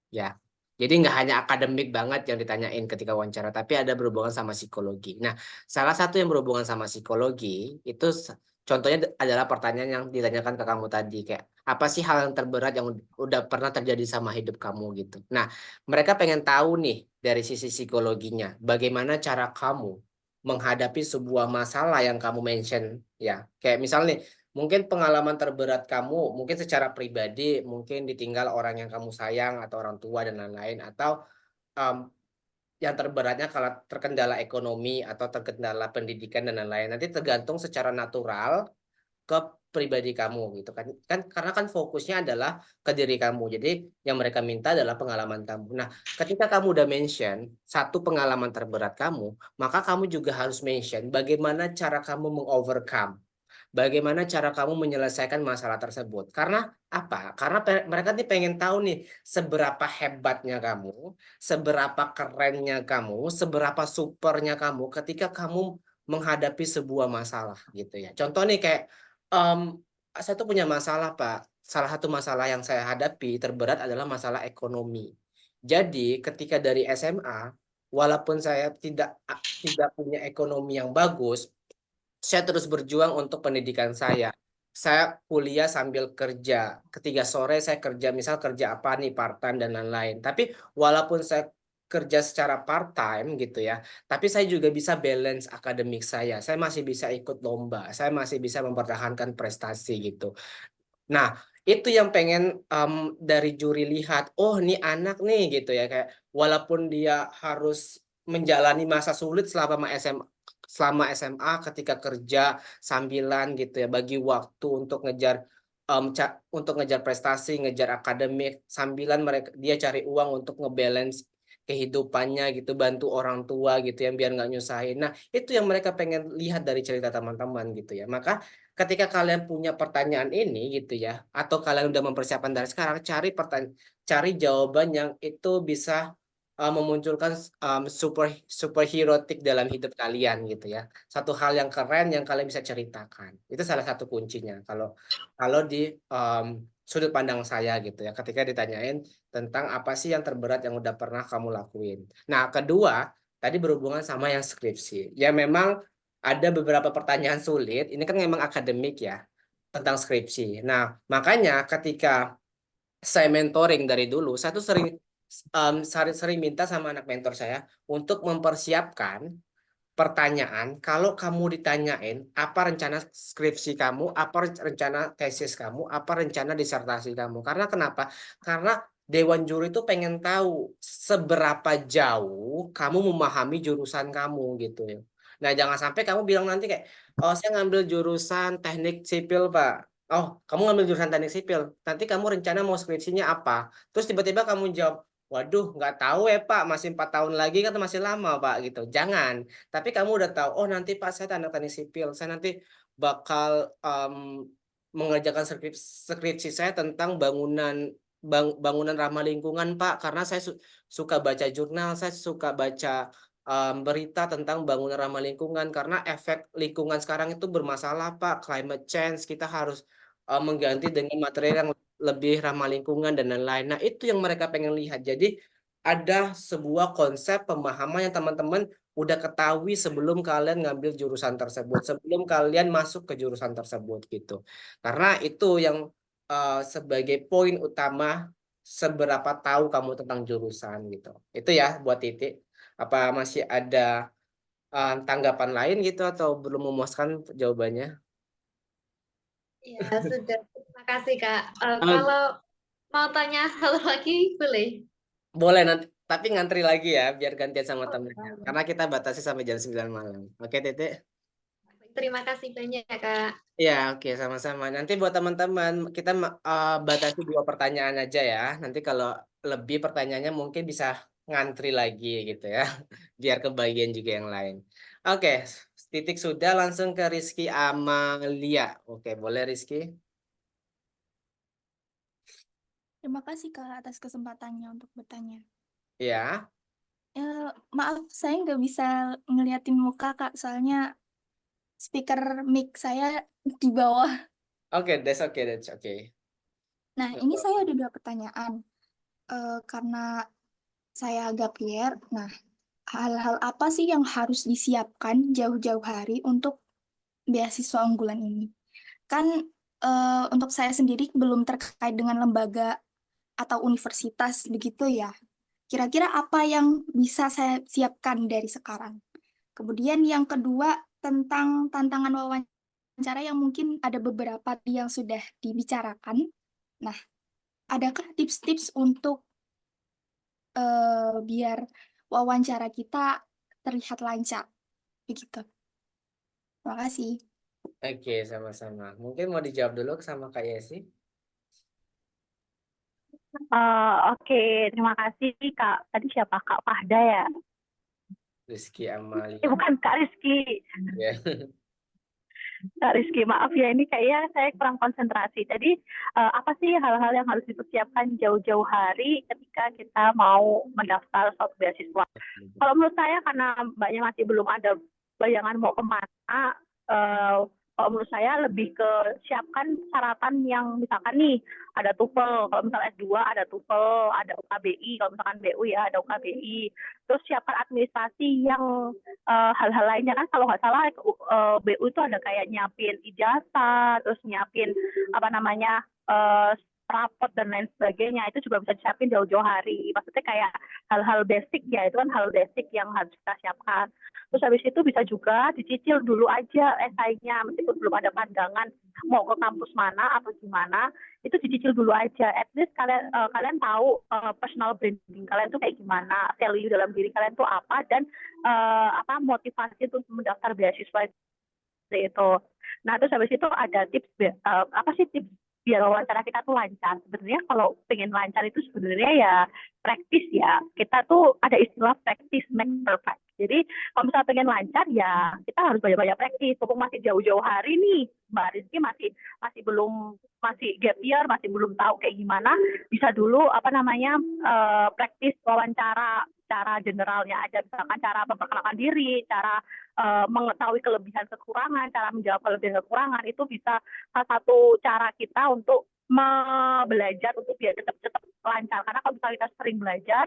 Ya, jadi nggak hanya akademik banget yang ditanyain ketika wawancara, tapi ada berhubungan sama psikologi. Nah, salah satu yang berhubungan sama psikologi itu contohnya adalah pertanyaan yang ditanyakan ke kamu tadi, kayak apa sih hal yang terberat yang udah pernah terjadi sama hidup kamu gitu. Nah, mereka pengen tahu nih dari sisi psikologinya, bagaimana cara kamu menghadapi sebuah masalah yang kamu mention, ya. Kayak misalnya nih, mungkin pengalaman terberat kamu, mungkin secara pribadi, mungkin ditinggal orang yang kamu sayang atau orang tua dan lain-lain, atau em, yang terberatnya kalau terkendala ekonomi atau terkendala pendidikan dan lain-lain. Nanti tergantung secara natural ke pribadi kamu gitu kan. Karena kan fokusnya adalah ke diri kamu. Jadi yang mereka minta adalah pengalaman kamu. Nah, ketika kamu udah mention satu pengalaman terberat kamu, maka kamu juga harus mention bagaimana cara kamu mengovercome. Bagaimana cara kamu menyelesaikan masalah tersebut? Karena apa? Karena mereka nih pengen tahu nih seberapa hebatnya kamu, seberapa kerennya kamu, seberapa supernya kamu ketika kamu menghadapi sebuah masalah gitu ya. Contoh nih kayak saya tuh punya masalah Pak. Salah satu masalah yang saya hadapi terberat adalah masalah ekonomi. Jadi ketika dari SMA, walaupun saya tidak punya ekonomi yang bagus, saya terus berjuang untuk pendidikan saya. Saya kuliah sambil kerja. Ketika sore saya kerja, misal kerja apa nih, part time dan lain-lain. Tapi walaupun saya kerja secara part time gitu ya, tapi saya juga bisa balance akademik saya. Saya masih bisa ikut lomba, saya masih bisa mempertahankan prestasi gitu. Nah, itu yang pengen dari juri lihat, oh nih anak nih gitu ya, kayak walaupun dia harus menjalani masa sulit selama SMA ketika kerja sambilan gitu ya, bagi waktu untuk untuk ngejar prestasi, ngejar akademik, sambilan dia cari uang untuk ngebalance kehidupannya gitu, bantu orang tua gitu ya, biar nggak nyusahin. Nah, itu yang mereka pengen lihat dari cerita teman-teman gitu ya. Maka ketika kalian punya pertanyaan ini gitu ya, atau kalian udah mempersiapkan dari sekarang, cari jawaban yang itu bisa memunculkan superherotik dalam hidup kalian gitu ya. Satu hal yang keren yang kalian bisa ceritakan. Itu salah satu kuncinya kalau kalau di sudut pandang saya gitu ya. Ketika ditanyain tentang apa sih yang terberat yang udah pernah kamu lakuin. Nah, kedua, tadi berhubungan sama yang skripsi. Ya memang ada beberapa pertanyaan sulit. Ini kan memang akademik ya tentang skripsi. Nah, makanya ketika saya mentoring dari dulu, saya tuh sering minta sama anak mentor saya untuk mempersiapkan pertanyaan. Kalau kamu ditanyain apa rencana skripsi kamu, apa rencana tesis kamu, apa rencana disertasi kamu. Karena kenapa? Karena Dewan Juri itu pengen tahu seberapa jauh kamu memahami jurusan kamu gitu ya. Nah, jangan sampai kamu bilang nanti kayak, oh saya ngambil jurusan teknik sipil, Pak. Oh, kamu ngambil jurusan teknik sipil. Nanti kamu rencana mau skripsinya apa? Terus tiba-tiba kamu jawab, waduh, nggak tahu ya Pak, masih 4 tahun lagi kan masih lama Pak gitu. Jangan. Tapi kamu udah tahu, oh nanti Pak saya teknik sipil, saya nanti bakal mengerjakan skripsi saya tentang bangunan ramah lingkungan Pak, karena saya suka baca jurnal, saya suka baca berita tentang bangunan ramah lingkungan karena efek lingkungan sekarang itu bermasalah Pak, climate change, kita harus mengganti dengan material yang lebih ramah lingkungan dan lain-lain. Nah, itu yang mereka pengen lihat. Jadi ada sebuah konsep pemahaman yang teman-teman udah ketahui sebelum kalian ngambil jurusan tersebut, sebelum kalian masuk ke jurusan tersebut gitu. Karena itu yang sebagai poin utama seberapa tahu kamu tentang jurusan gitu. Itu ya buat titik. Apa masih ada tanggapan lain gitu atau belum memuaskan jawabannya? Ya, sudah. Terima kasih, Kak. Oh, Kalau mau tanya satu lagi, boleh? boleh nanti, tapi ngantri lagi ya biar gantian sama Oh, temennya. boleh. Karena kita batasi sampai jam 9 malam. Oke, Tete? Terima kasih banyak, Kak. Ya, oke, sama-sama. Nanti buat teman-teman, kita batasi 2 pertanyaan aja ya. Nanti kalau lebih pertanyaannya mungkin bisa ngantri lagi gitu ya. Biar kebagian juga yang lain. Oke, titik sudah langsung ke Rizky Amalia. Oke, boleh Rizky? Terima kasih Kak atas kesempatannya untuk bertanya. Ya. Maaf, saya nggak bisa ngeliatin muka Kak, soalnya speaker mic saya di bawah. Oke, that's okay, that's okay. Nah, ini saya ada 2 pertanyaan. Karena saya agak liar, nah hal-hal apa sih yang harus disiapkan jauh-jauh hari untuk beasiswa unggulan ini? Kan untuk saya sendiri belum terkait dengan lembaga atau universitas begitu ya. Kira-kira apa yang bisa saya siapkan dari sekarang? Kemudian yang kedua tentang tantangan wawancara yang mungkin ada beberapa yang sudah dibicarakan. Nah, adakah tips-tips untuk biar wawancara kita terlihat lancar? Begitu. Terima kasih. Oke, sama-sama. Mungkin mau dijawab dulu sama Kak Yesi? Oke, terima kasih Kak. Tadi siapa? Kak Fahda ya? Rizky Amalia. Bukan Kak Rizky. Ya. Kak Rizky, maaf ya, ini kayaknya saya kurang konsentrasi. Jadi, apa sih hal-hal yang harus dipersiapkan jauh-jauh hari ketika kita mau mendaftar suatu beasiswa? Kalau menurut saya, karena mbaknya masih belum ada bayangan mau kemana, kalau menurut saya lebih ke siapkan syaratan yang misalkan nih, ada TOEFL, kalau misalnya S2 ada TOEFL, ada UKBI, kalau misalkan BU ya ada UKBI. Terus siapkan administrasi yang hal-hal lainnya kan kalau nggak salah BU itu ada kayak nyiapin ijazah, terus nyiapin apa namanya rapot dan lain sebagainya, itu juga bisa disiapin jauh-jauh hari. Maksudnya kayak hal-hal basic ya, itu kan hal basic yang harus kita siapkan. Terus habis itu bisa juga dicicil dulu aja esainya, meskipun belum ada pandangan mau ke kampus mana atau gimana, itu dicicil dulu aja. At least kalian tahu personal branding kalian tuh kayak gimana, value dalam diri kalian tuh apa, dan apa motivasi untuk mendaftar beasiswa itu. Nah, terus habis itu ada tips apa sih tips biar wawancara kita tuh lancar. Sebenarnya kalau pengen lancar itu sebenarnya ya praktis ya. Kita tuh ada istilah practice make perfect. Jadi kalau misalnya pengen lancar ya kita harus banyak-banyak praktis. Mumpung masih jauh-jauh hari nih, Mbak Rizky masih belum masih gap year, masih belum tahu kayak gimana. Bisa dulu apa namanya praktis wawancara cara generalnya aja, misalkan cara memperkenalkan diri, cara mengetahui kelebihan kekurangan, cara menjawab kelebihan kekurangan, itu bisa salah satu cara kita untuk belajar untuk biar tetap lancar. Karena kalau misalnya kita sering belajar,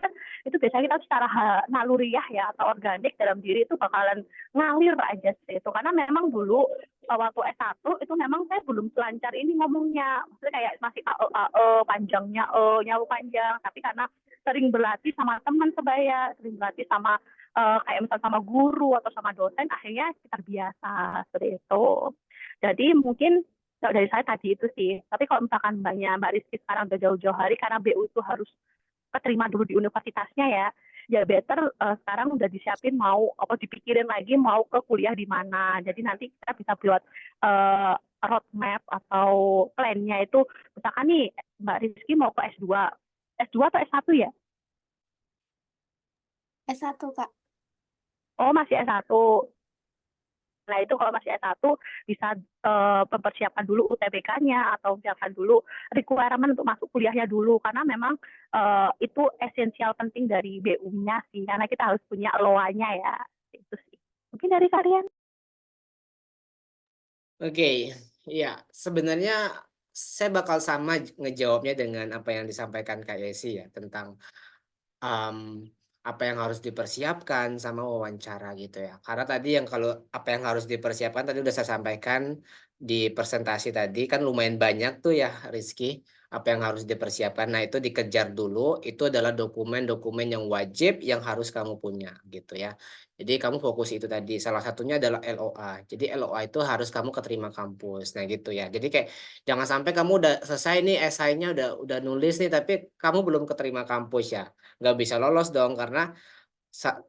itu biasanya kita secara naluriah ya atau organik dalam diri itu bakalan ngalir aja sih itu. Karena memang dulu waktu S1 itu memang saya belum selancar ini ngomongnya. Maksudnya kayak masih panjangnya nyawa panjang. Tapi karena sering berlatih sama teman sebaya, sering berlatih sama kayak misal sama guru atau sama dosen, akhirnya kita terbiasa seperti itu. Jadi mungkin dari saya tadi itu sih. Tapi kalau misalkan Mbak Rizky sekarang udah jauh-jauh hari karena BU itu harus keterima dulu di universitasnya ya, ya better sekarang udah disiapin mau apa dipikirin lagi mau ke kuliah di mana. Jadi nanti kita bisa buat roadmap atau plan-nya itu, misalkan nih Mbak Rizky mau ke S2 atau S1 ya? S1, Kak. Oh, masih S1. Nah, itu kalau masih S1 bisa mempersiapkan dulu UTBK-nya atau siapkan dulu requirement untuk masuk kuliahnya dulu, karena memang itu esensial penting dari BU-nya sih, karena kita harus punya LOA-nya ya. Itu sih. Mungkin dari kalian. Oke, ya sebenarnya saya bakal sama ngejawabnya dengan apa yang disampaikan Kak Yesi ya tentang um, apa yang harus dipersiapkan sama wawancara gitu ya. Karena tadi yang kalau apa yang harus dipersiapkan tadi udah saya sampaikan di presentasi tadi kan lumayan banyak tuh ya Rizky apa yang harus dipersiapkan. Nah itu dikejar dulu, itu adalah dokumen-dokumen yang wajib yang harus kamu punya gitu ya. Jadi kamu fokus itu tadi. Salah satunya adalah LOA. Jadi LOA itu harus kamu keterima kampus. Nah gitu ya. Jadi kayak jangan sampai kamu udah selesai nih esainya udah nulis nih tapi kamu belum keterima kampus ya nggak bisa lolos dong karena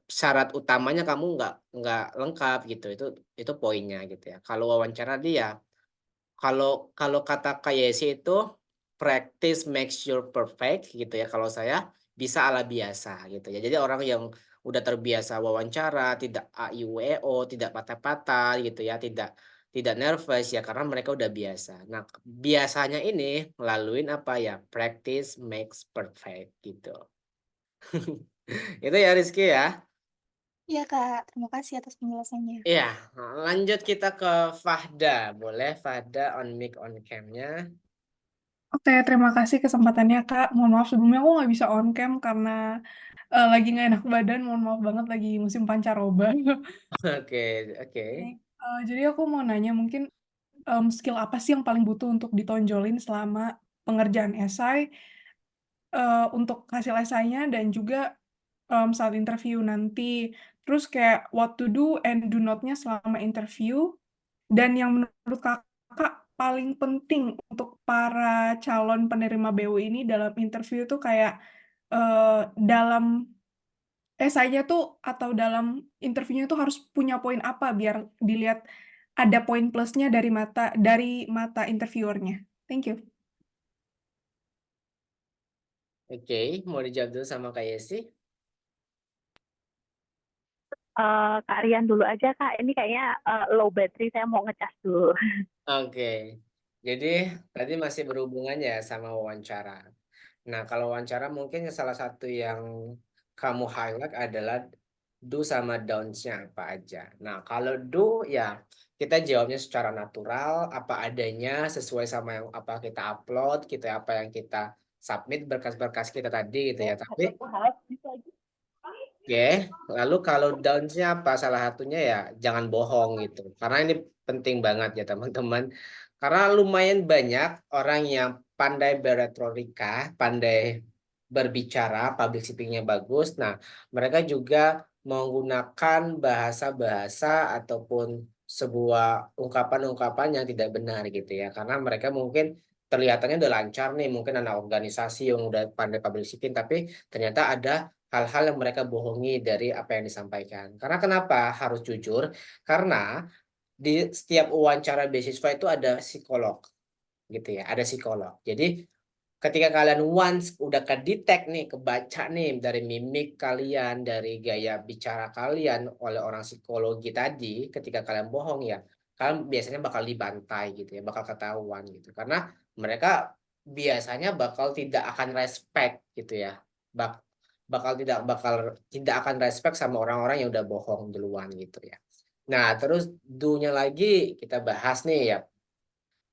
syarat utamanya kamu nggak lengkap gitu itu poinnya gitu ya kalau wawancara dia kalau kalau kata Kak Yesi itu practice makes you perfect gitu ya kalau saya bisa ala biasa gitu ya jadi orang yang udah terbiasa wawancara tidak AIWO tidak patah-patah gitu ya tidak nervous ya karena mereka udah biasa. Nah, biasanya ini ngelaluin apa ya? Practice makes perfect gitu. Itu ya Rizky ya. Iya, Kak. Terima kasih atas penjelasannya. Iya, lanjut kita ke Fahda. Boleh Fahda on mic on cam-nya. Oke, terima kasih kesempatannya, Kak. Mohon maaf sebelumnya aku nggak bisa on cam karena lagi nggak enak badan. Mohon maaf banget lagi musim pancaroba. Oke, oke. Jadi aku mau nanya mungkin skill apa sih yang paling butuh untuk ditonjolin selama pengerjaan esai untuk hasil esainya dan juga saat interview nanti. Terus kayak what to do and do not-nya selama interview. Dan yang menurut Kakak paling penting untuk para calon penerima BU ini dalam interview tuh kayak dalam esainya tuh atau dalam interviewnya tuh harus punya poin apa biar dilihat ada poin plusnya dari mata interviewernya. Thank you. Oke, mau dijawab dulu sama Kak Yesi? Kak Rian dulu aja Kak, ini kayaknya low battery, saya mau ngecas dulu. Oke, jadi tadi masih berhubungan ya sama wawancara. Nah, kalau wawancara mungkin salah satu yang kamu highlight adalah do sama don'ts-nya apa aja. Nah, kalau do ya kita jawabnya secara natural, apa adanya, sesuai sama yang apa kita upload, kita apa yang kita submit berkas-berkas kita tadi gitu ya. Tapi oke, lalu kalau downs-nya apa? Salah satunya ya jangan bohong gitu. Karena ini penting banget ya teman-teman. Karena lumayan banyak orang yang pandai beretorika, pandai berbicara, public speaking-nya bagus. Nah, mereka juga menggunakan bahasa-bahasa ataupun sebuah ungkapan-ungkapan yang tidak benar gitu ya. Karena mereka mungkin kelihatannya udah lancar nih, mungkin anak organisasi yang udah pandai public speaking, tapi ternyata ada hal-hal yang mereka bohongi dari apa yang disampaikan. Karena kenapa harus jujur? Karena di setiap wawancara beasiswa itu ada psikolog gitu ya, ada psikolog. Jadi ketika kalian once udah kedetek nih, kebaca nih dari mimik kalian, dari gaya bicara kalian oleh orang psikologi tadi, ketika kalian bohong ya, kalian biasanya bakal dibantai gitu ya, bakal ketahuan gitu. Karena mereka biasanya bakal tidak akan respect gitu ya. Bak bakal tidak akan respect sama orang-orang yang udah bohong duluan gitu ya. Nah, terus do-nya lagi kita bahas nih ya,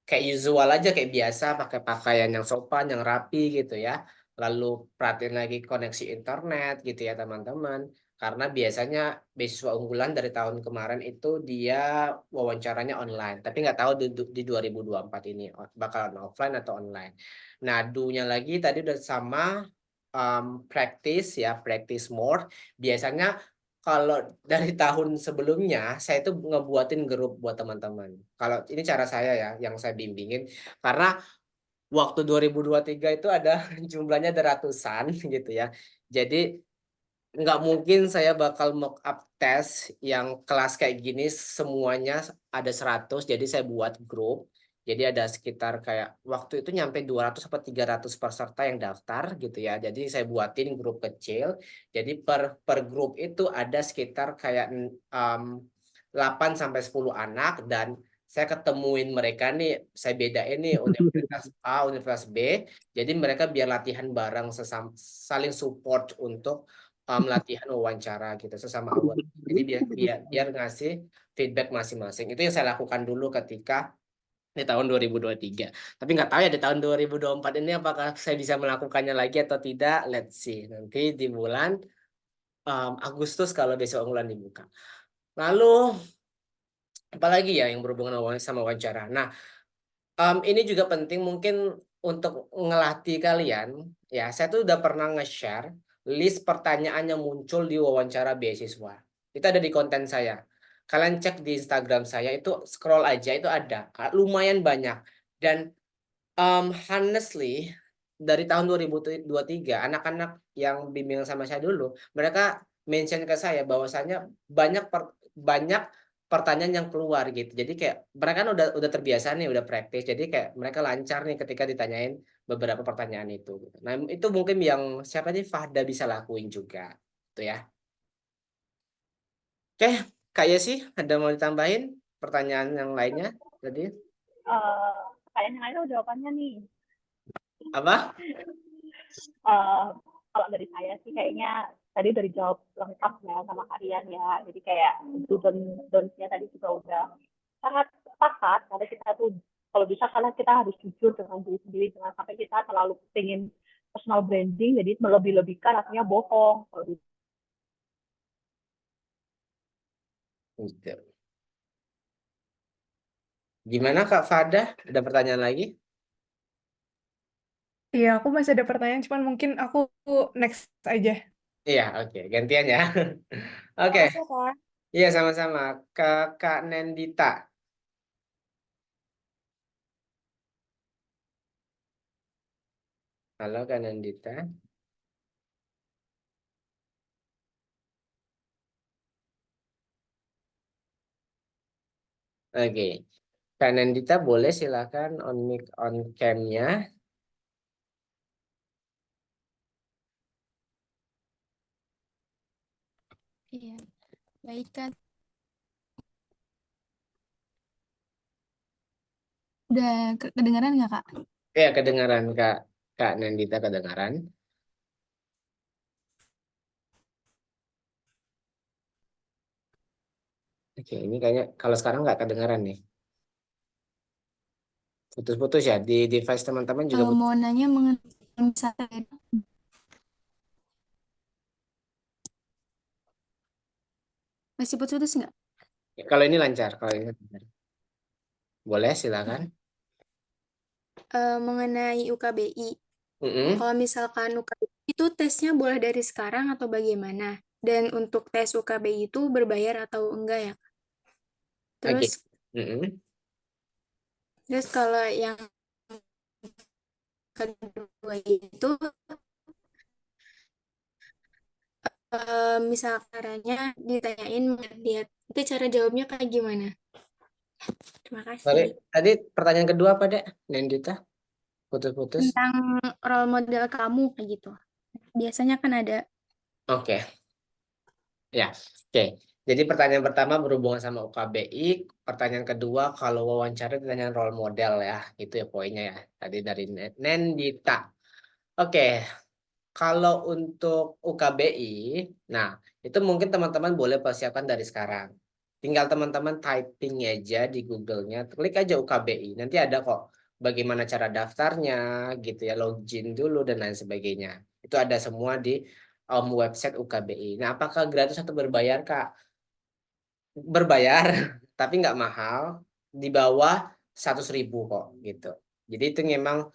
kayak usual aja kayak biasa, pakai pakaian yang sopan yang rapi gitu ya, lalu perhatiin lagi koneksi internet gitu ya teman-teman, karena biasanya beasiswa unggulan dari tahun kemarin itu dia wawancaranya online, tapi nggak tahu di 2024 ini bakalan offline atau online. Nah, do-nya lagi tadi udah sama, practice ya, practice more. Biasanya kalau dari tahun sebelumnya, saya itu ngebuatin grup buat teman-teman. Kalau ini cara saya ya, yang saya bimbingin. Karena waktu 2023 itu ada jumlahnya ada ratusan gitu ya. Jadi nggak mungkin saya bakal mock up tes yang kelas kayak gini semuanya ada 100. Jadi saya buat grup. Jadi ada sekitar kayak waktu itu nyampe 200 atau 300 peserta yang daftar gitu ya. Jadi saya buatin grup kecil. Jadi per grup itu ada sekitar kayak 8 sampai 10 anak, dan saya ketemuin mereka nih, saya bedain nih Universitas A, Universitas B. Jadi mereka biar latihan bareng, saling support untuk latihan wawancara gitu sesama awal. Jadi biar ngasih feedback masing-masing. Itu yang saya lakukan dulu ketika di tahun 2023. Tapi nggak tahu ya di tahun 2024 ini apakah saya bisa melakukannya lagi atau tidak. Let's see. Nanti di bulan Agustus kalau besok unggulan dibuka. Lalu apalagi ya yang berhubungan sama wawancara. Nah, ini juga penting mungkin untuk ngelatih kalian ya. Saya tuh udah pernah nge-share list pertanyaan yang muncul di wawancara beasiswa. Itu ada di konten saya. Kalian cek di Instagram saya, itu scroll aja itu ada. Lumayan banyak. Dan honestly dari tahun 2023 anak-anak yang bimbingan sama saya dulu, mereka mention ke saya bahwasannya banyak pertanyaan yang keluar gitu. Jadi kayak mereka kan udah terbiasa nih, udah praktis. Jadi kayak mereka lancar nih ketika ditanyain beberapa pertanyaan itu gitu. Nah, itu mungkin yang siapa nih Fahda bisa lakuin juga. Tuh ya. Oke, kayak sih ada mau ditambahin pertanyaan yang lainnya tadi? Kayaknya lain jawabannya nih. Apa? Kalau dari saya sih kayaknya tadi udah dijawab lengkap ya sama kalian ya. Jadi kayak do dan don'ts-nya tadi juga udah sangat sepakat. Karena kita tuh kalau bisa karena kita harus jujur dengan diri sendiri, jangan sampai kita terlalu pengen personal branding, jadi melebih-lebihkan artinya bohong. Kalau Gitu. Gimana Kak Fada? Ada pertanyaan lagi? Iya, aku masih ada pertanyaan, cuman mungkin aku next aja. Iya, oke. Gantian ya. Oke. Makasih ya, Kak. Iya, sama-sama. Kak Nendita. Halo Kak Nendita. Oke. Kak Nandita boleh silakan on mic on cam-nya. Iya, baik kan. Udah kedengaran nggak, Kak? Ya, kedengaran Kak Nandita kedengaran. Oke, ini kayaknya kalau sekarang nggak kedengaran nih. Putus-putus ya di device teman-teman juga putus. Mau nanya mengenai misalnya masih putus-putus nggak? Kalau ini lancar, kalau ini lancar. Boleh silakan. Mengenai UKBI. Mm-mm. Kalau misalkan UKBI itu tesnya boleh dari sekarang atau bagaimana? Dan untuk tes UKBI itu berbayar atau enggak ya? Oke. Terus Mm-mm. terus kalau yang kedua itu misal caranya ditanyain lihat itu cara jawabnya kayak gimana? Terima Sorry, kasih. tadi pertanyaan kedua apa, Dek? Nandita? Putus-putus. Tentang role model kamu kayak gitu. Biasanya kan ada. Oke. Ya, oke. Jadi pertanyaan pertama berhubungan sama UKBI. Pertanyaan kedua, kalau wawancara pertanyaan role model ya. Itu ya poinnya ya. Tadi dari Nandita. Oke, kalau untuk UKBI, nah itu mungkin teman-teman boleh persiapkan dari sekarang. Tinggal teman-teman typing aja di Google-nya, klik aja UKBI. Nanti ada kok bagaimana cara daftarnya, gitu ya, login dulu dan lain sebagainya. Itu ada semua di website UKBI. Nah, apakah gratis atau berbayar, Kak? Berbayar, tapi nggak mahal, di bawah 100.000 kok, gitu. Jadi itu memang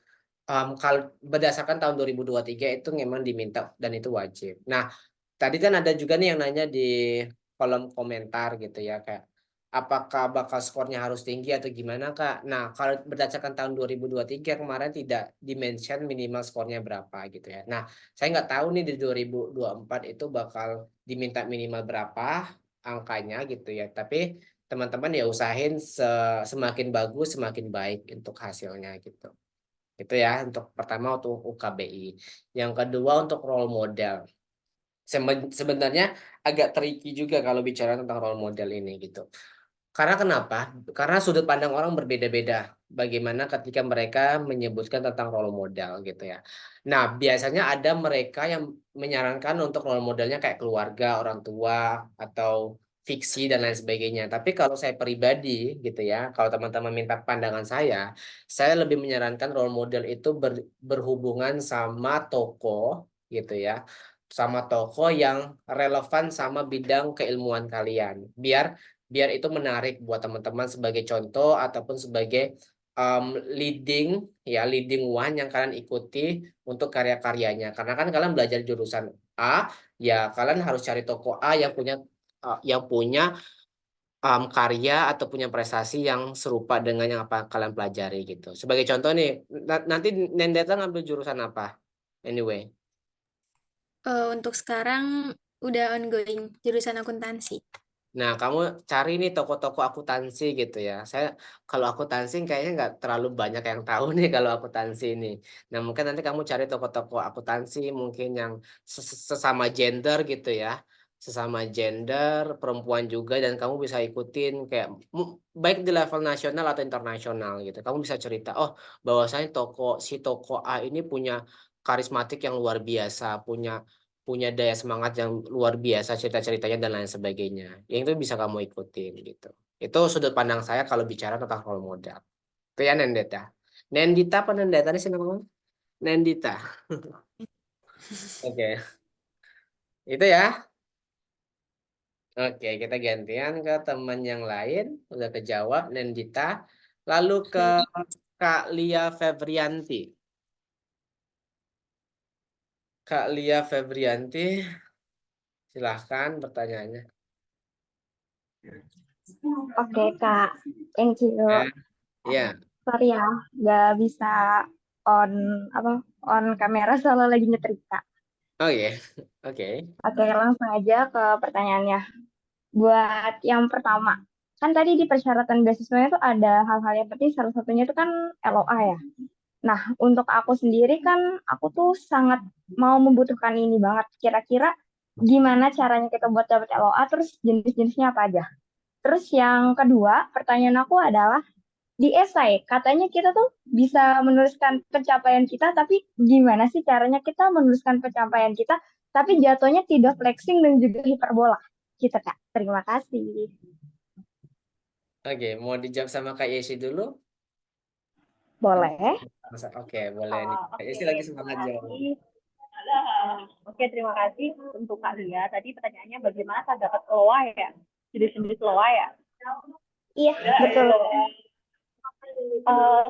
kalau berdasarkan tahun 2023 itu memang diminta dan itu wajib. Nah, tadi kan ada juga nih yang nanya di kolom komentar gitu ya, kayak apakah bakal skornya harus tinggi atau gimana, Kak? Nah, kalau berdasarkan tahun 2023 kemarin tidak dimention minimal skornya berapa gitu ya. Nah, saya nggak tahu nih di 2024 itu bakal diminta minimal berapa angkanya gitu ya. Tapi teman-teman ya usahain semakin bagus semakin baik untuk hasilnya gitu. Itu ya untuk pertama untuk UKBI. Yang kedua untuk role model. Sebenarnya agak tricky juga kalau bicara tentang role model ini gitu. Karena kenapa? Karena sudut pandang orang berbeda-beda. Bagaimana ketika mereka menyebutkan tentang role model gitu ya. Nah, biasanya ada mereka yang menyarankan untuk role modelnya kayak keluarga, orang tua, atau fiksi dan lain sebagainya. Tapi kalau saya pribadi gitu ya, kalau teman-teman minta pandangan saya lebih menyarankan role model itu berhubungan sama tokoh gitu ya. Sama tokoh yang relevan sama bidang keilmuan kalian. Biar itu menarik buat teman-teman sebagai contoh ataupun sebagai leading leading one yang kalian ikuti untuk karya-karyanya karena kan kalian belajar jurusan A ya kalian harus cari tokoh A yang punya karya atau punya prestasi yang serupa dengan yang apa kalian pelajari gitu sebagai contoh nih nanti Nendeta ngambil jurusan apa anyway. Untuk sekarang udah ongoing jurusan akuntansi. Nah, kamu cari nih toko-toko akuntansi gitu ya. Kalau akuntansi kayaknya nggak terlalu banyak yang tahu nih kalau akuntansi ini. Nah, mungkin nanti kamu cari toko-toko akuntansi mungkin yang sesama gender gitu ya. Sesama gender, perempuan juga dan kamu bisa ikutin kayak baik di level nasional atau internasional gitu. Kamu bisa cerita, oh, bahwasanya si toko A ini punya karismatik yang luar biasa, punya punya daya semangat yang luar biasa cerita-ceritanya dan lain sebagainya. Yang itu bisa kamu ikutin gitu. Itu sudut pandang saya kalau bicara tentang role model. Itu ya Nendita. Nendita apa Nendita nih sih namanya? Nendita. Oke. Itu ya. Oke, kita gantian ke teman yang lain. Udah kejawab Nendita. Lalu ke Baik. Kak Lia Febrianti. Kak Lia Febrianti, silahkan pertanyaannya. Oke Kak, thank you. Ya, ya. Sorry ya, nggak bisa on on kamera soalnya lagi nyetrika. Oh iya. Oke. Oke, langsung aja ke pertanyaannya. Buat yang pertama, kan tadi di persyaratan beasiswanya tuh ada hal-hal yang penting, salah satunya itu kan LOA ya. Nah, untuk aku sendiri kan aku tuh sangat mau membutuhkan ini banget. Kira-kira gimana caranya kita buat dapat LOA, terus jenis-jenisnya apa aja? Terus yang kedua, pertanyaan aku adalah di esai, katanya kita tuh bisa menuliskan pencapaian kita, tapi gimana sih caranya kita menuliskan pencapaian kita, tapi jatuhnya tidak flexing dan juga hiperbola? Kita, Kak. Terima kasih. Oke, mau dijawab sama Kak Yesi dulu? Boleh. Oke, boleh nih. Kak Oke, Yesi lagi terima semangat jawab. kasih. Oke, terima kasih untuk Kak Lia. Tadi pertanyaannya bagaimana saya dapat LOA ya? Jenis-jenis LOA ya? Iya, betul.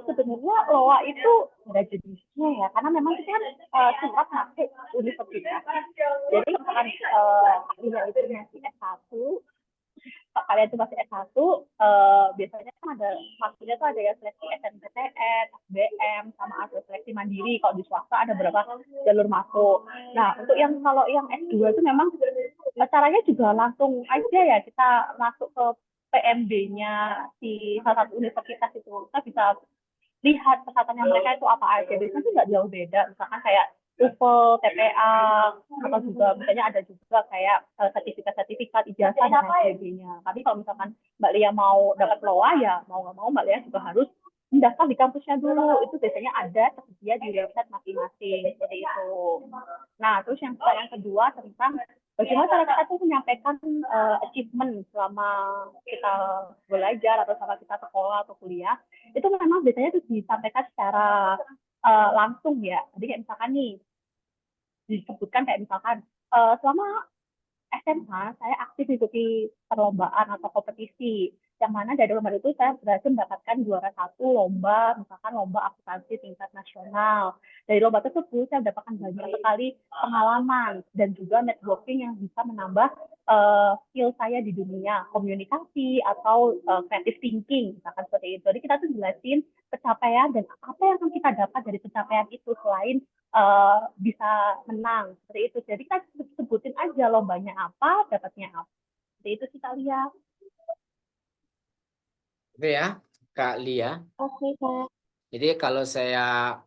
Sebenarnya LOA itu ada jenisnya ya, karena memang itu kan surat masuk universitas. Jadi misalkan Kak Lia itu masih S1, kalian itu masih S1, biasanya kan ada maksudnya tuh ada ya seleksi SNPTN, SBM, sama ada seleksi mandiri. Kalau di swasta ada berapa jalur masuk. Nah, untuk yang kalau yang S2 itu memang caranya juga langsung aja ya, kita masuk ke PMB-nya di salah satu universitas itu. Kita bisa lihat persyaratannya mereka itu apa aja. Biasanya sih nggak jauh beda. Misalkan kayak TOEFL, TPA, atau juga misalnya ada juga kayak sertifikat-sertifikat ijazah dan lain sebagainya. Tapi kalau misalkan Mbak Lia mau dapat LOA ya mau nggak mau Mbak Lia juga harus mendaftar di kampusnya dulu. Itu biasanya ada tersedia di website masing-masing seperti itu. Nah, terus yang kedua tentang bagaimana cara kita tuh menyampaikan achievement selama kita belajar atau selama kita sekolah atau kuliah. Itu memang biasanya tuh disampaikan secara langsung ya. Jadi kayak misalkan nih, disebutkan kayak misalkan selama SMA saya aktif ikuti perlombaan atau kompetisi, yang mana dari lomba itu saya berhasil mendapatkan juara satu lomba, misalkan lomba akuntansi tingkat nasional. Dari lomba tersebut saya mendapatkan banyak sekali pengalaman dan juga networking yang bisa menambah skill saya di dunia komunikasi atau creative thinking, misalkan seperti itu. Jadi kita tuh jelasin pencapaian dan apa yang akan kita dapat dari pencapaian itu selain bisa menang seperti itu. Jadi kita sebutin aja lombanya apa, dapatnya apa. Seperti itu sih Kak Lia. Itu ya, Kak Lia. Oke, Kak. Jadi kalau saya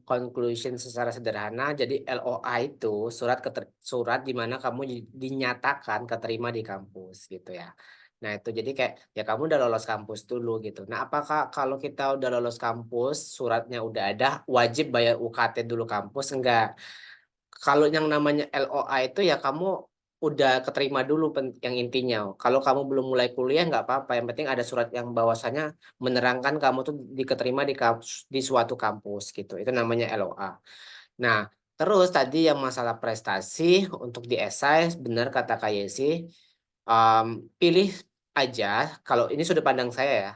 conclusion secara sederhana, jadi LOA itu surat di mana kamu dinyatakan keterima di kampus gitu ya. Nah itu jadi kayak ya kamu udah lolos kampus dulu gitu. Nah apakah kalau kita udah lolos kampus, suratnya udah ada, wajib bayar UKT dulu kampus? Enggak. Kalau yang namanya LOA itu ya kamu udah keterima dulu yang intinya. Kalau kamu belum mulai kuliah nggak apa-apa. Yang penting ada surat yang bahwasanya menerangkan kamu tuh diketerima di suatu kampus gitu. Itu namanya LOA. Nah, terus tadi yang masalah prestasi untuk di esai, benar kata Kak Yesi, pilih aja. Kalau ini sudut pandang saya ya,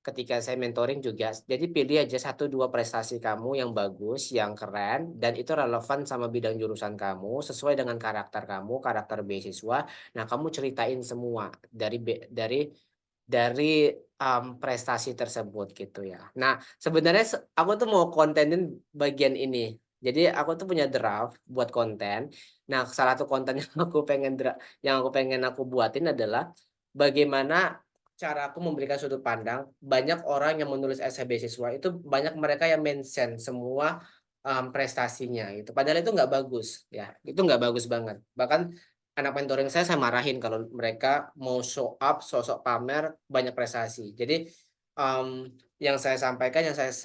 ketika saya mentoring juga. Jadi pilih aja satu dua prestasi kamu yang bagus, yang keren, dan itu relevan sama bidang jurusan kamu, sesuai dengan karakter kamu, karakter beasiswa. Nah, kamu ceritain semua dari prestasi tersebut gitu ya. Nah, sebenarnya aku tuh mau kontenin bagian ini. Jadi aku tuh punya draft buat konten. Nah, salah satu konten yang aku pengen aku buatin adalah bagaimana cara aku memberikan sudut pandang. Banyak orang yang menulis esai beasiswa itu banyak mereka yang mention semua prestasinya gitu. Padahal itu nggak bagus ya. Itu nggak bagus banget. Bahkan anak mentoring saya marahin kalau mereka mau show up, sosok pamer banyak prestasi. Jadi um, yang saya sampaikan, yang saya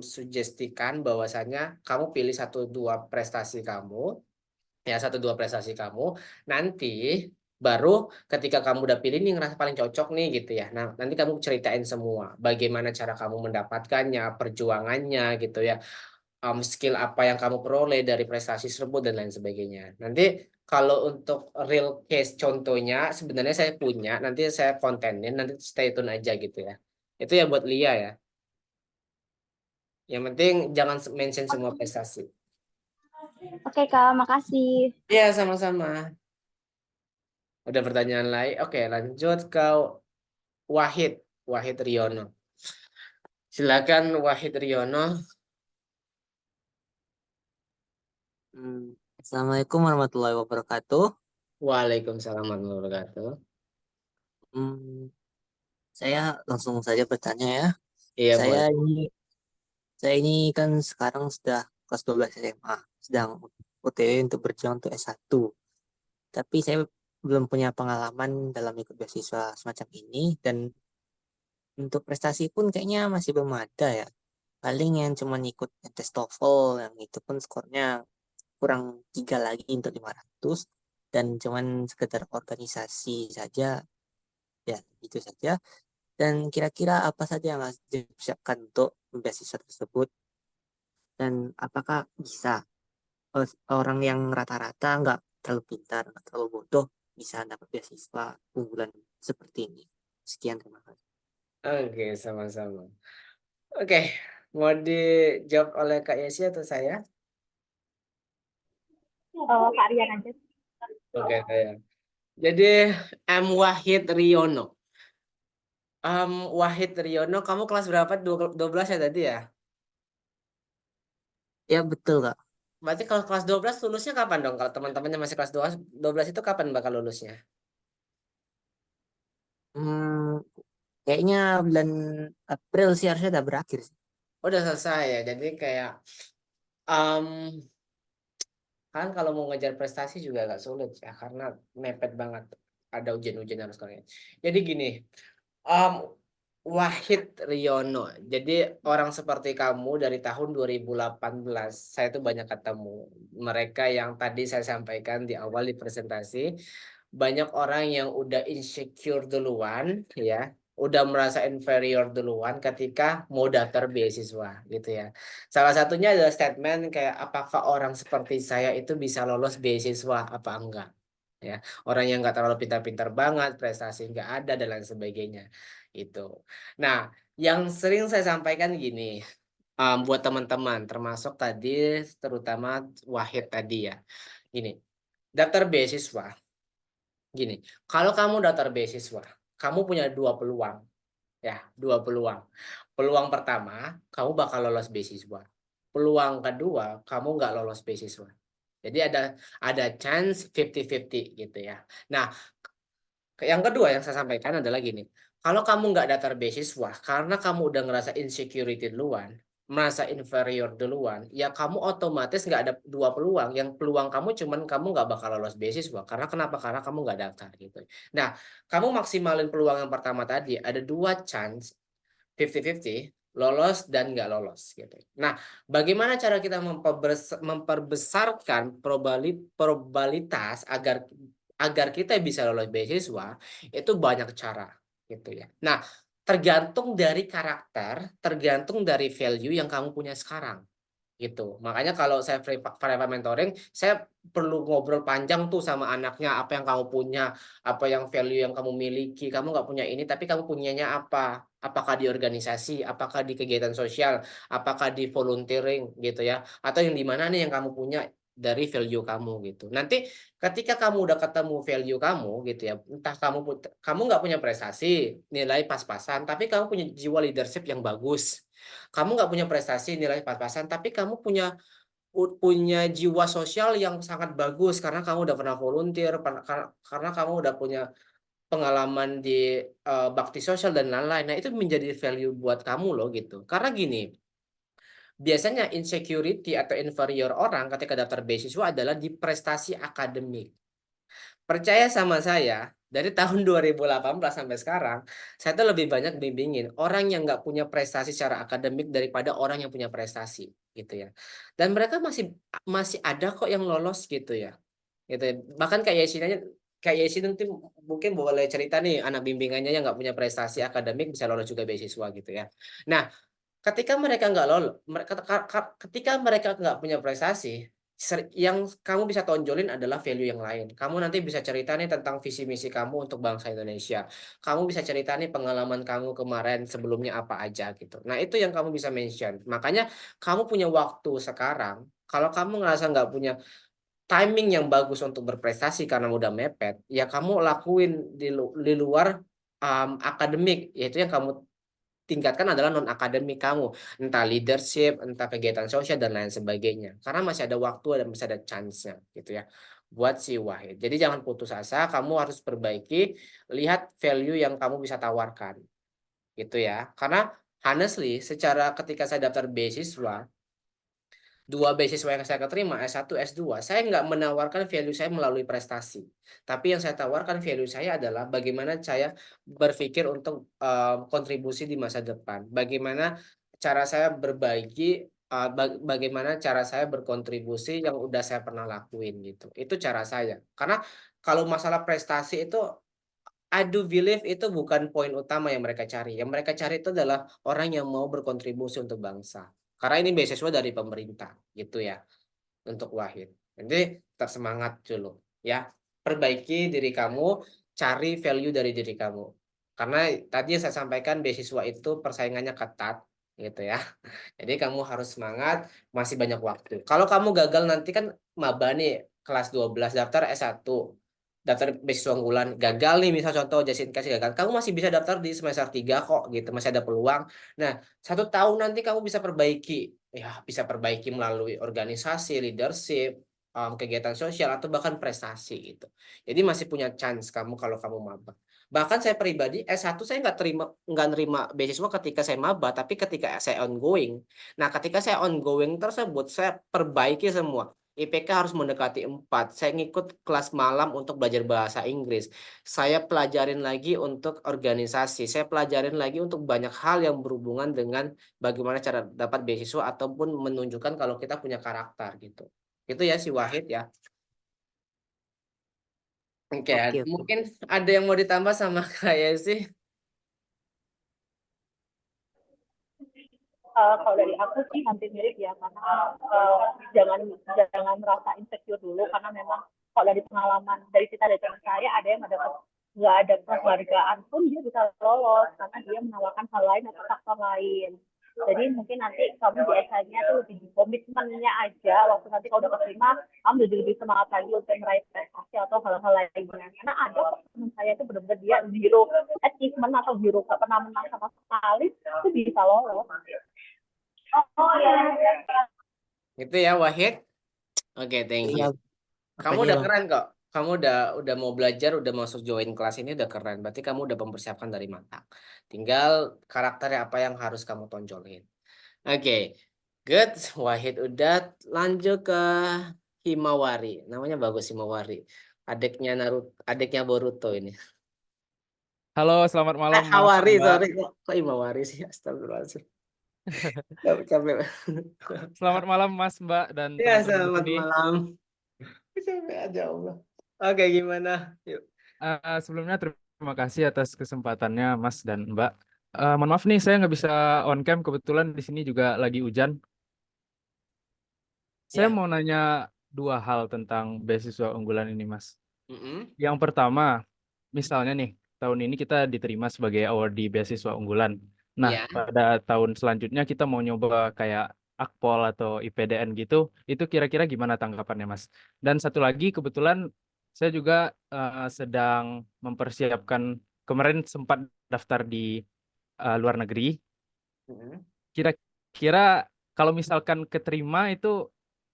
sugestikan bahwasanya kamu pilih satu dua prestasi kamu, ya satu dua prestasi kamu, nanti baru ketika kamu udah pilih nih ngerasa paling cocok nih gitu ya. Nah, nanti kamu ceritain semua bagaimana cara kamu mendapatkannya, perjuangannya gitu ya, skill apa yang kamu peroleh dari prestasi tersebut dan lain sebagainya. Nanti kalau untuk real case contohnya sebenarnya saya punya, nanti saya kontenin, nanti stay tune aja gitu ya. Itu ya buat Lia ya. Yang penting jangan mention semua prestasi. Oke, Kak. Makasih. Iya, sama-sama. Udah pertanyaan lain? Oke, lanjut ke Wahid, Wahid Riono. Silakan Wahid Riono. Assalamualaikum warahmatullahi wabarakatuh. Waalaikumsalam warahmatullahi wabarakatuh. Hmm, saya langsung saja bertanya ya. Iya, Saya boleh. ini saya ini kan sekarang sudah kelas 12 SMA, sedang OTW untuk berjuang untuk S1. Tapi saya belum punya pengalaman dalam ikut beasiswa semacam ini, dan untuk prestasi pun kayaknya masih belum ada ya. Paling yang cuma ikut tes TOEFL, yang itu pun skornya kurang 3 lagi untuk 500, dan cuman sekedar organisasi saja, ya itu saja. Dan kira-kira apa saja yang harus dipersiapkan untuk beasiswa tersebut, dan apakah bisa orang yang rata-rata nggak terlalu pintar, nggak terlalu bodoh, bisa dapat beasiswa unggulan seperti ini. Sekian, terima kasih. Oke, sama-sama. Oke, mau dijawab oleh Kak Yesi atau saya? Kak Rian aja. Oke, saya. Jadi M. Wahid Riono. Wahid Riono, kamu kelas berapa? 12 ya tadi ya? Ya betul Kak. Berarti kalau kelas 12 lulusnya kapan dong? Kalau teman-temannya masih kelas 12 itu kapan bakal lulusnya? Hmm, kayaknya bulan April sih harusnya udah berakhir sih. Udah selesai ya. Jadi kayak um, kan kalau mau ngejar prestasi juga agak sulit ya karena mepet banget. Ada ujian-ujian harus kalian. Jadi gini, um, Wahid Riono. Jadi orang seperti kamu dari tahun 2018 saya tuh banyak ketemu. Mereka yang tadi saya sampaikan di awal di presentasi, banyak orang yang udah insecure duluan ya, udah merasa inferior duluan ketika mau daftar beasiswa gitu ya. Salah satunya adalah statement kayak apakah orang seperti saya itu bisa lolos beasiswa apa enggak? Ya, orang yang nggak terlalu pintar-pintar banget, prestasi nggak ada dan lain sebagainya itu. Nah, yang sering saya sampaikan gini, buat teman-teman, termasuk tadi, terutama Wahid tadi ya, gini, daftar beasiswa, gini, kalau kamu daftar beasiswa, kamu punya dua peluang, ya, dua peluang. Peluang pertama, kamu bakal lolos beasiswa. Peluang kedua, kamu nggak lolos beasiswa. Jadi ada chance 50-50 gitu ya. Nah, yang kedua yang saya sampaikan adalah gini, kalau kamu nggak daftar beasiswa karena kamu udah ngerasa insecurity duluan, merasa inferior duluan, ya kamu otomatis nggak ada dua peluang. Yang peluang kamu cuman kamu nggak bakal lolos beasiswa. Karena kenapa? Karena kamu nggak daftar gitu. Nah, kamu maksimalin peluang yang pertama tadi, ada dua chance 50-50, lolos dan nggak lolos gitu. Nah, bagaimana cara kita memperbesarkan probabilitas agar agar kita bisa lolos beasiswa? Itu banyak cara gitu ya. Nah, tergantung dari karakter, tergantung dari value yang kamu punya sekarang gitu. Makanya kalau saya Private Mentoring, saya perlu ngobrol panjang tuh sama anaknya, apa yang kamu punya, apa yang value yang kamu miliki. Kamu nggak punya ini, tapi kamu punyanya apa? Apakah di organisasi, apakah di kegiatan sosial, apakah di volunteering gitu ya, atau yang di mana nih yang kamu punya dari value kamu gitu. Nanti ketika kamu udah ketemu value kamu gitu ya, entah kamu nggak punya prestasi, nilai pas-pasan, tapi kamu punya jiwa leadership yang bagus. Kamu nggak punya prestasi, nilai pas-pasan, tapi kamu punya jiwa sosial yang sangat bagus karena kamu udah pernah volunteer, karena kamu udah punya pengalaman di bakti sosial dan lain-lain. Nah, itu menjadi value buat kamu loh gitu. Karena gini, biasanya insecurity atau inferior orang ketika daftar beasiswa adalah di prestasi akademik. Percaya sama saya, dari tahun 2018 sampai sekarang, saya tuh lebih banyak bimbingin orang yang nggak punya prestasi secara akademik daripada orang yang punya prestasi, gitu ya. Dan mereka masih masih ada kok yang lolos gitu ya. Gitu ya. Bahkan kayak Yesi nanti mungkin boleh cerita nih anak bimbingannya yang nggak punya prestasi akademik bisa lolos juga beasiswa gitu ya. Nah, ketika mereka nggak lolos, ketika mereka nggak punya prestasi, yang kamu bisa tonjolin adalah value yang lain. Kamu nanti bisa cerita nih tentang visi misi kamu untuk bangsa Indonesia. Kamu bisa cerita nih pengalaman kamu kemarin sebelumnya apa aja gitu. Nah, itu yang kamu bisa mention. Makanya kamu punya waktu sekarang. Kalau kamu ngerasa nggak punya timing yang bagus untuk berprestasi karena udah mepet, ya kamu lakuin di luar akademik, yaitu yang kamu tingkatkan adalah non akademik kamu, entah leadership, entah kegiatan sosial dan lain sebagainya. Karena masih ada waktu dan masih ada chance-nya gitu ya buat si Wahid. Jadi jangan putus asa, kamu harus perbaiki, lihat value yang kamu bisa tawarkan gitu ya. Karena honestly secara ketika saya daftar beasiswa, 2 beasiswa yang saya keterima, S1, S2, saya nggak menawarkan value saya melalui prestasi. Tapi yang saya tawarkan value saya adalah bagaimana saya berpikir untuk kontribusi di masa depan. Bagaimana cara saya berbagi, bagaimana cara saya berkontribusi yang udah saya pernah lakuin gitu. Itu cara saya. Karena kalau masalah prestasi itu I do believe itu bukan poin utama yang mereka cari. Yang mereka cari itu adalah orang yang mau berkontribusi untuk bangsa. Karena ini beasiswa dari pemerintah, gitu ya, untuk Wahid. Jadi tetap semangat dulu, ya. Perbaiki diri kamu, cari value dari diri kamu. Karena tadi yang saya sampaikan beasiswa itu persaingannya ketat, gitu ya. Jadi kamu harus semangat, masih banyak waktu. Kalau kamu gagal nanti kan maba nih, kelas 12 daftar S1. Daftar beasiswa unggulan gagal nih, misal contoh Jasin kasih gagal, kamu masih bisa daftar di semester 3 kok gitu, masih ada peluang. Nah 1 tahun nanti kamu bisa perbaiki, ya bisa perbaiki melalui organisasi, leadership, kegiatan sosial atau bahkan prestasi gitu. Jadi masih punya chance kamu kalau kamu maba. Bahkan saya pribadi S1 saya nggak nerima beasiswa ketika saya maba, tapi ketika saya ongoing. Nah ketika saya ongoing tersebut saya perbaiki semua. IPK harus mendekati 4. Saya ngikut kelas malam untuk belajar bahasa Inggris. Saya pelajarin lagi untuk organisasi. Saya pelajarin lagi untuk banyak hal yang berhubungan dengan bagaimana cara dapat beasiswa ataupun menunjukkan kalau kita punya karakter gitu. Itu ya si Wahid ya. Oke, Oke, oke. mungkin ada yang mau ditambah sama kayak sih. Kalau dari aku sih hampir mirip ya, karena jangan merasa insecure dulu, karena memang kalau dari pengalaman dari teman saya ada yang nggak ada penghargaan pun dia bisa lolos karena dia menawarkan hal lain atau faktor lain. Jadi mungkin nanti kamu di SA-nya tuh lebih di komitmennya aja, waktu nanti kalau udah keterima kamu jadi lebih semangat lagi untuk meraih prestasi atau hal-hal lainnya. Karena ada teman saya itu benar-benar dia zero achievement atau zero gak pernah menang sama sekali itu bisa lolos. Oh ya. Itu ya Wahid. Oke, thank Iya, you. Kamu makasih udah Bang. keren kok. Kamu udah mau belajar, udah masuk join kelas ini udah keren. Berarti kamu udah mempersiapkan dari matang. Tinggal karakternya apa yang harus kamu tonjolin. Oke, good. Wahid udah, lanjut ke Himawari. Namanya bagus Himawari. Adiknya Boruto ini. Halo, selamat malam Mas Hawari, Mbak. sorry. Kok Himawari sih? Astagfirullahaladzim. Capek. Selamat malam Mas Mbak dan Ya, teman-teman di selamat sini. malam. Capek aja Allah. Oke, gimana? Yuk. Sebelumnya terima kasih atas kesempatannya Mas dan Mbak. Mohon maaf nih, saya nggak bisa on cam, kebetulan di sini juga lagi hujan. Saya Ya. mau nanya 2 hal tentang beasiswa unggulan ini Mas. Mm-mm. Yang pertama, misalnya nih, tahun ini kita diterima sebagai awardee beasiswa unggulan. Nah, Ya. pada tahun selanjutnya kita mau nyoba kayak Akpol atau IPDN gitu, itu kira-kira gimana tanggapannya, Mas? Dan satu lagi, kebetulan saya juga sedang mempersiapkan, kemarin sempat daftar di luar negeri. Mm-mm. Kira-kira kalau misalkan keterima itu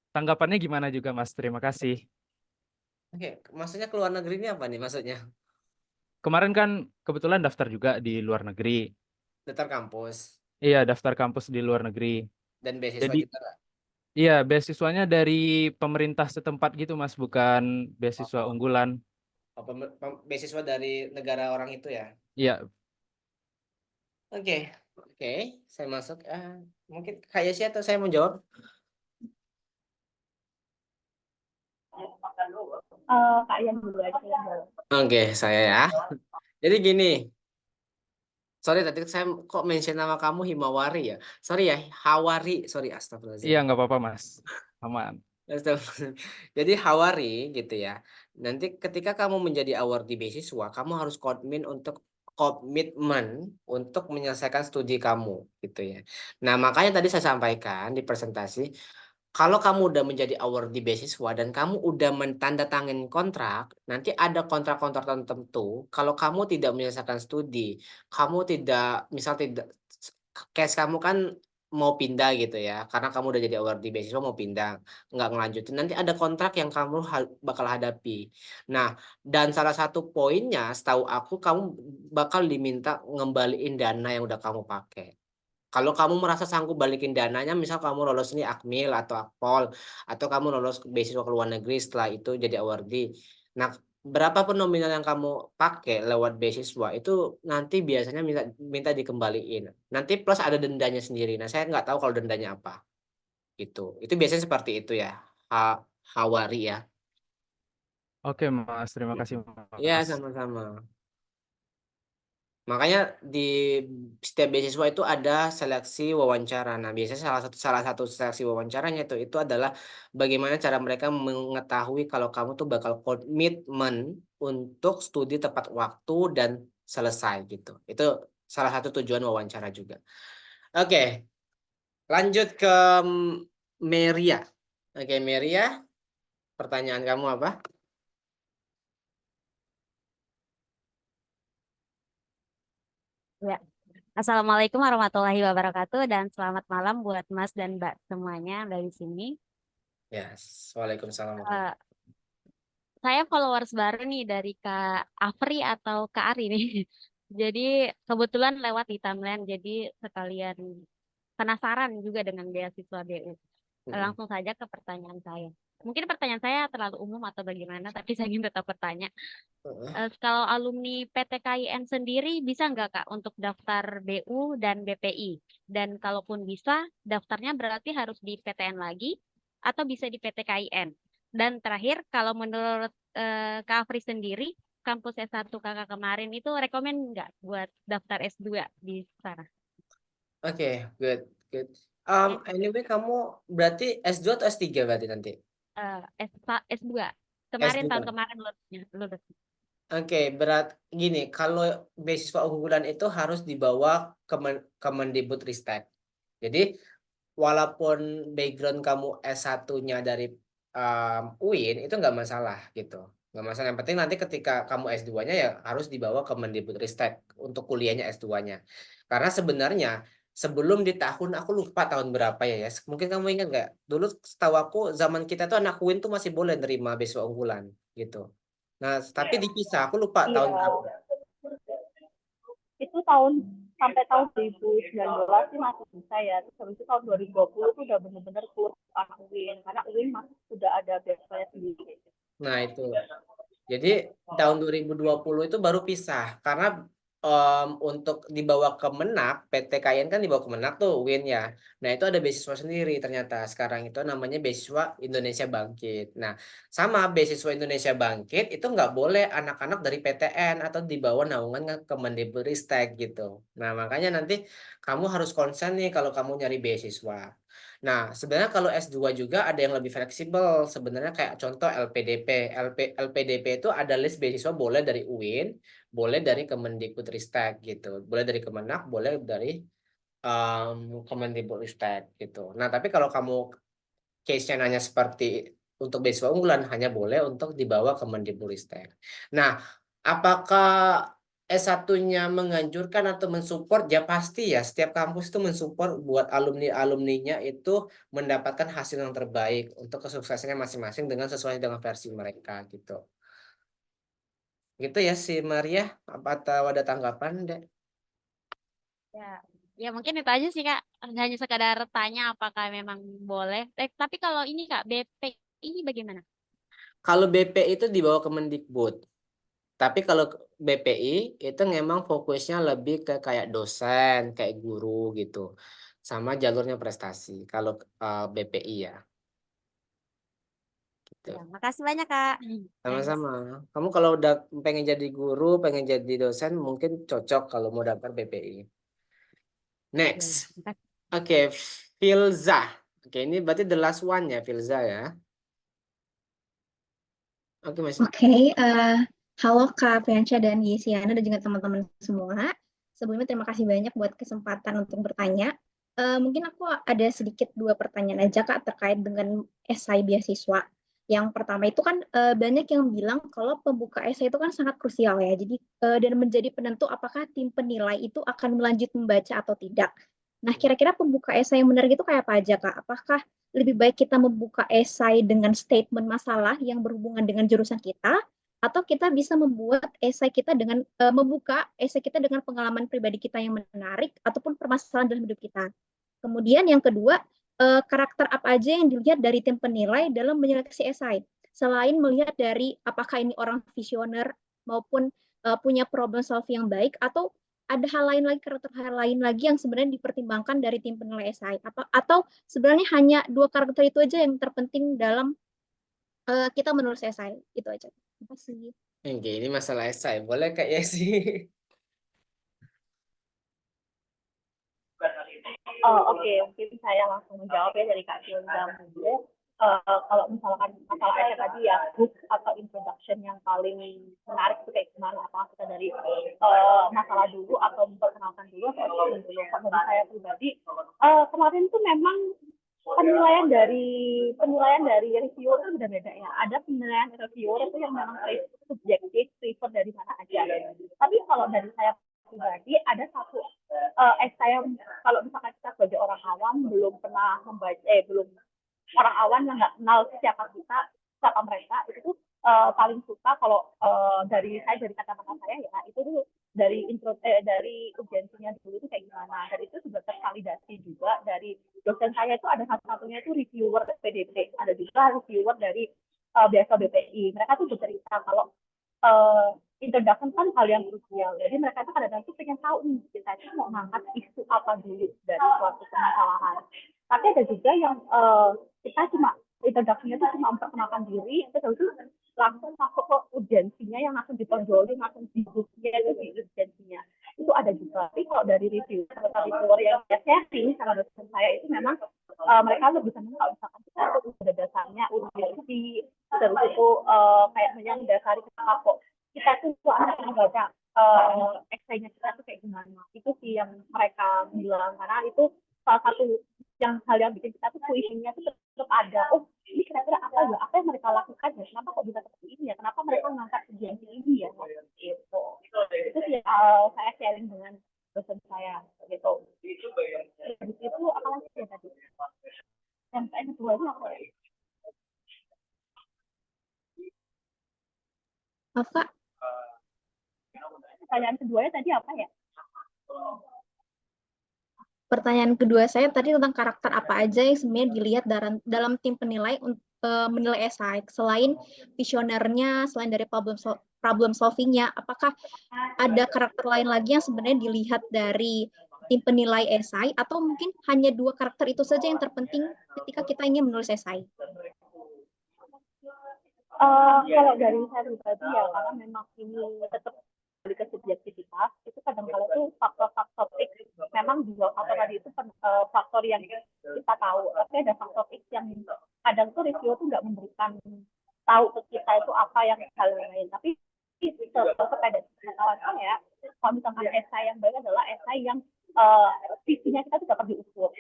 tanggapannya gimana juga, Mas? Terima kasih. Oke, maksudnya ke luar negeri ini apa nih maksudnya? Kemarin kan kebetulan daftar juga di luar negeri. Daftar kampus Iya, daftar kampus di luar negeri. dan beasiswa Jadi, juga nggak? iya, beasiswanya dari pemerintah setempat gitu, Mas, bukan beasiswa Oh, unggulan. beasiswa dari negara orang itu ya? Iya, Oke, saya masuk. Mungkin kayak sih atau saya mau jawab? Kak Ian dulu aja yang jawab. Oke, saya ya. Jadi gini, sorry tadi saya kok mention nama kamu Himawari ya? Sorry ya, Hawari. Sorry, astagfirullahaladzim. iya nggak apa-apa, Mas. Aman. Jadi Hawari gitu ya. Nanti ketika kamu menjadi awardee beasiswa, kamu harus komitmen untuk menyelesaikan studi kamu gitu ya. Nah, makanya tadi saya sampaikan di presentasi, kalau kamu udah menjadi awardee beasiswa dan kamu udah menandatangani kontrak, nanti ada kontrak-kontrak tertentu. Kalau kamu tidak menyelesaikan studi, kamu tidak case kamu kan mau pindah gitu ya, karena kamu udah jadi awardee beasiswa mau pindah, nggak ngelanjutin, nanti ada kontrak yang kamu bakal hadapi. Nah, dan salah satu poinnya setahu aku kamu bakal diminta ngembaliin dana yang udah kamu pakai. Kalau kamu merasa sanggup balikin dananya, misal kamu lolos nih Akmil atau Akpol, atau kamu lolos beasiswa ke luar negeri setelah itu jadi awardee. Nah, berapa pun nominal yang kamu pakai lewat beasiswa itu nanti biasanya minta dikembaliin. Nanti plus ada dendanya sendiri. Nah, saya nggak tahu kalau dendanya apa. Itu biasanya seperti itu ya. Hawari ya. Oke, Mas. Terima kasih, Ya, Mas. sama-sama. Makanya di setiap beasiswa itu ada seleksi wawancara. Nah, biasanya salah satu seleksi wawancaranya itu adalah bagaimana cara mereka mengetahui kalau kamu tuh bakal komitmen untuk studi tepat waktu dan selesai gitu. Itu salah satu tujuan wawancara juga. Oke, lanjut ke Meria. Oke, Meria, pertanyaan kamu apa? Ya. Assalamualaikum warahmatullahi wabarakatuh dan selamat malam buat Mas dan Mbak semuanya dari sini. Yes, Waalaikumsalam. Saya followers baru nih dari Kak Afri atau Kak Ari nih. Jadi kebetulan lewat di timeline, jadi sekalian penasaran juga dengan beasiswa BU. Langsung saja ke pertanyaan saya. Mungkin pertanyaan saya terlalu umum atau bagaimana, tapi saya ingin tetap bertanya. Kalau alumni PTKIN sendiri bisa nggak Kak untuk daftar BU dan BPI? Dan kalaupun bisa, daftarnya berarti harus di PTN lagi atau bisa di PTKIN? Dan terakhir, kalau menurut Kak Afri sendiri, kampus S1 kakak kemarin itu rekomen nggak buat daftar S2 di sana? Oke, good. Anyway, kamu berarti S2 atau S3 berarti nanti? S2. Kemarin S2. tahun kemarin lulus. Oke, gini, kalau beasiswa unggulan itu harus dibawa Kemendikbudristek. Jadi, walaupun background kamu S1-nya dari UIN, itu nggak masalah gitu. Nggak masalah, yang penting nanti ketika kamu S2-nya ya harus dibawa Kemendikbudristek untuk kuliahnya S2-nya. Karena sebenarnya, sebelum di tahun, aku lupa tahun berapa ya, mungkin kamu ingat nggak? Dulu setahu aku, zaman kita tuh anak UIN tuh masih boleh nerima beasiswa unggulan gitu. Nah, tapi dipisah, aku lupa tahun Iya. berapa. Itu sampai tahun 2019 sih masih bisa ya. Terus habis itu tahun 2020 tuh udah bener-bener keluar UIN, karena UIN masih sudah ada beasiswanya sendiri. Nah, itu. Jadi tahun 2020 itu baru pisah karena untuk dibawa ke Menak, PTKIN kan dibawa ke Menak tuh UIN ya. Nah, itu ada beasiswa sendiri ternyata. Sekarang itu namanya beasiswa Indonesia Bangkit. Nah, sama beasiswa Indonesia Bangkit itu nggak boleh anak-anak dari PTN atau dibawa naungan ke Kemendikbudristek gitu. Nah, makanya nanti kamu harus konsen nih kalau kamu nyari beasiswa. Nah, sebenarnya kalau S2 juga ada yang lebih fleksibel. Sebenarnya kayak contoh LPDP. LPDP itu ada list beasiswa boleh dari UIN, boleh dari Kemendikbudristek gitu. Boleh dari Kemenak, boleh dari Kemendikbudristek gitu. Nah, tapi kalau kamu case-nya nanya seperti untuk beasiswa unggulan hanya boleh untuk dibawa Kemendikbudristek. Nah, apakah S1-nya menganjurkan atau mensupport? Ya pasti ya, setiap kampus itu mensupport buat alumni-alumninya itu mendapatkan hasil yang terbaik untuk kesuksesannya masing-masing dengan sesuai dengan versi mereka gitu. Gitu ya si Maria, apa atau ada tanggapan, Dek? Ya mungkin itu aja sih Kak. Hanya sekadar tanya apakah memang boleh. Tapi kalau ini Kak, BPI bagaimana? Kalau BP itu dibawa ke Mendikbud. Tapi kalau BPI itu memang fokusnya lebih ke kayak dosen, kayak guru gitu. Sama jalurnya prestasi. Kalau BPI ya. Gitu. Ya, makasih banyak Kak. Sama-sama. Kamu kalau udah pengen jadi guru, pengen jadi dosen, mungkin cocok kalau mau daftar BPI. Next. Oke, Filza. Oke, ini berarti the last one ya, Filza ya. Oke, Mas. Oke, halo Kak Priyansyah dan Yesiana dan juga teman-teman semua. Sebelumnya terima kasih banyak buat kesempatan untuk bertanya. Mungkin aku ada sedikit 2 pertanyaan aja Kak terkait dengan esai beasiswa. Yang pertama itu kan banyak yang bilang kalau pembuka esai itu kan sangat krusial ya. Jadi dan menjadi penentu apakah tim penilai itu akan melanjut membaca atau tidak. Nah, kira-kira pembuka esai yang benar gitu kayak apa aja, Kak? Apakah lebih baik kita membuka esai dengan statement masalah yang berhubungan dengan jurusan kita, atau kita bisa membuat esai kita dengan membuka esai kita dengan pengalaman pribadi kita yang menarik ataupun permasalahan dalam hidup kita. Kemudian yang kedua, karakter apa aja yang dilihat dari tim penilai dalam menyeleksi esai. Selain melihat dari apakah ini orang visioner maupun punya problem solving yang baik, atau ada karakter hal lain lagi yang sebenarnya dipertimbangkan dari tim penilai esai, atau sebenarnya hanya dua karakter itu aja yang terpenting dalam kita menulis esai. Itu aja. Terima kasih. Oke, ini masalah esai. Boleh Kak Yesi? Oke, mungkin saya langsung menjawab ya dari Kak Firza dulu. Kalau misalkan masalahnya tadi ya book atau introduction yang paling menarik itu kayak gimana, apakah kita dari masalah dulu atau memperkenalkan dulu atau apapun dulu. Kalau dari saya pribadi kemarin tuh memang penilaian dari reviewer itu beda-beda ya. Ada penilaian reviewer itu yang memang subjektif, prefer dari mana aja. Tapi kalau dari saya pribadi ada satu esai yang kalau misalkan kita sebagai orang awam belum pernah membaca, belum orang awam yang nggak kenal siapa mereka, itu tuh paling suka kalau dari kacamata saya ya, itu tuh dari dari urgensinya dulu itu kayak gimana, dan itu sudah tervalidasi juga dari dosen saya. Itu ada satu-satunya itu reviewer PDP, ada juga reviewer dari biasa BPI. Mereka tuh bercerita kalau introduction kan hal yang krusial, jadi mereka tuh kadang-kadang tuh pengen tahu nih kita itu mau ngangkat isu apa dulu dari suatu permasalahan. Tapi ada juga yang kita cuma introduction-nya itu cuma memperkenalkan diri, terus itu langsung masuk ke urgensinya yang langsung ditonjolin, langsung dibuknya itu di urgensinya. Itu ada juga. Tapi kalau dari reviewer yang sharing sama dosen saya itu memang mereka lebih senang kalau misalkan kita itu udah dasarnya urgensi, terus itu kayak yang dasari kenapa kok kita tuh anak membaca esainya kita tuh kayak gimana. Itu sih yang mereka bilang, karena itu salah satu hal yang bikin kita tuh puishingnya tuh tetap ada. Oh, ini kira-kira apa yang mereka lakukan ya, kenapa kok bisa seperti ini ya, kenapa mereka mengangkat urgensi ini ya, gitu. Itu sih saya sharing dengan dosen saya gitu. Habis itu apa lagi ya tadi, yang kedua itu apa ya? Apa? Pertanyaan keduanya tadi apa ya? Pertanyaan kedua saya tadi tentang karakter apa aja yang sebenarnya dilihat dalam tim penilai menilai esai, selain visionernya, selain dari problem solvingnya, apakah ada karakter lain lagi yang sebenarnya dilihat dari tim penilai esai, atau mungkin hanya dua karakter itu saja yang terpenting ketika kita ingin menulis esai? Kalau dari saya pribadi ya, karena memang ini tetap ke subjektivitas, itu kadang-kadang tuh faktor-faktor X, memang dua faktor tadi itu faktor yang kita tahu, tapi ada faktor X yang kadang tuh review tuh nggak memberikan tahu ke kita itu apa yang hal lain. Tapi sepeda pengetahuan saya, kalau misalkan esai yang baik adalah esai yang visinya kita tuh dapat diukur,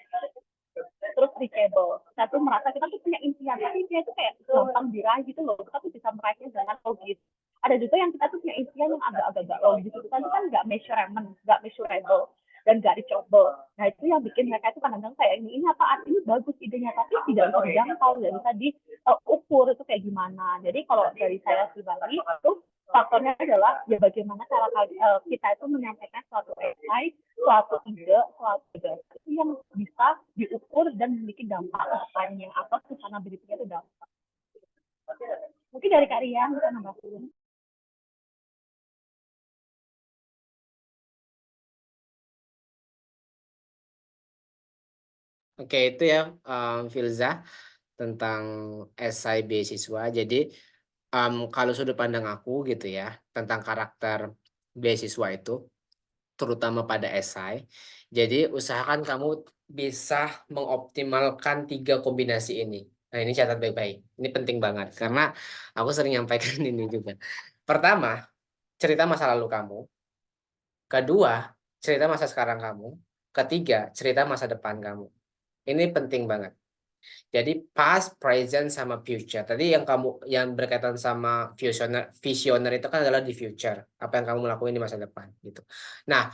terus reachable. Kita tuh merasa kita tuh punya impian, tapi impian itu kayak gampang diraih gitu loh, kita tuh bisa meraihnya dengan logis. Ada juga yang kita tuh punya impian yang agak-agak logis, itu kan nggak measurable dan nggak reachable. Nah itu yang bikin mereka itu kadang-kadang kayak ini apa, ini bagus idenya, tapi tidak bisa dijangkau, tidak bisa diukur itu kayak gimana. Jadi kalau dari saya pribadi itu faktornya adalah ya bagaimana cara kita itu menyampaikan suatu esai, suatu ide, itu yang bisa diukur dan memiliki dampak ke depannya atau sustainability-nya itu dampak. Mungkin dari Kak Rian bisa nambahin. Oke, itu ya Filza tentang esai beasiswa. Jadi kalau sudut pandang aku gitu ya tentang karakter beasiswa itu, terutama pada esai. Jadi usahakan kamu bisa mengoptimalkan 3 kombinasi ini. Nah ini catat baik-baik. Ini penting banget karena aku sering nyampaikan ini juga. Pertama, cerita masa lalu kamu. Kedua, cerita masa sekarang kamu. Ketiga, cerita masa depan kamu. Ini penting banget. Jadi past, present, sama future. Tadi yang berkaitan sama visioner itu kan adalah di future. Apa yang kamu lakuin di masa depan gitu. Nah,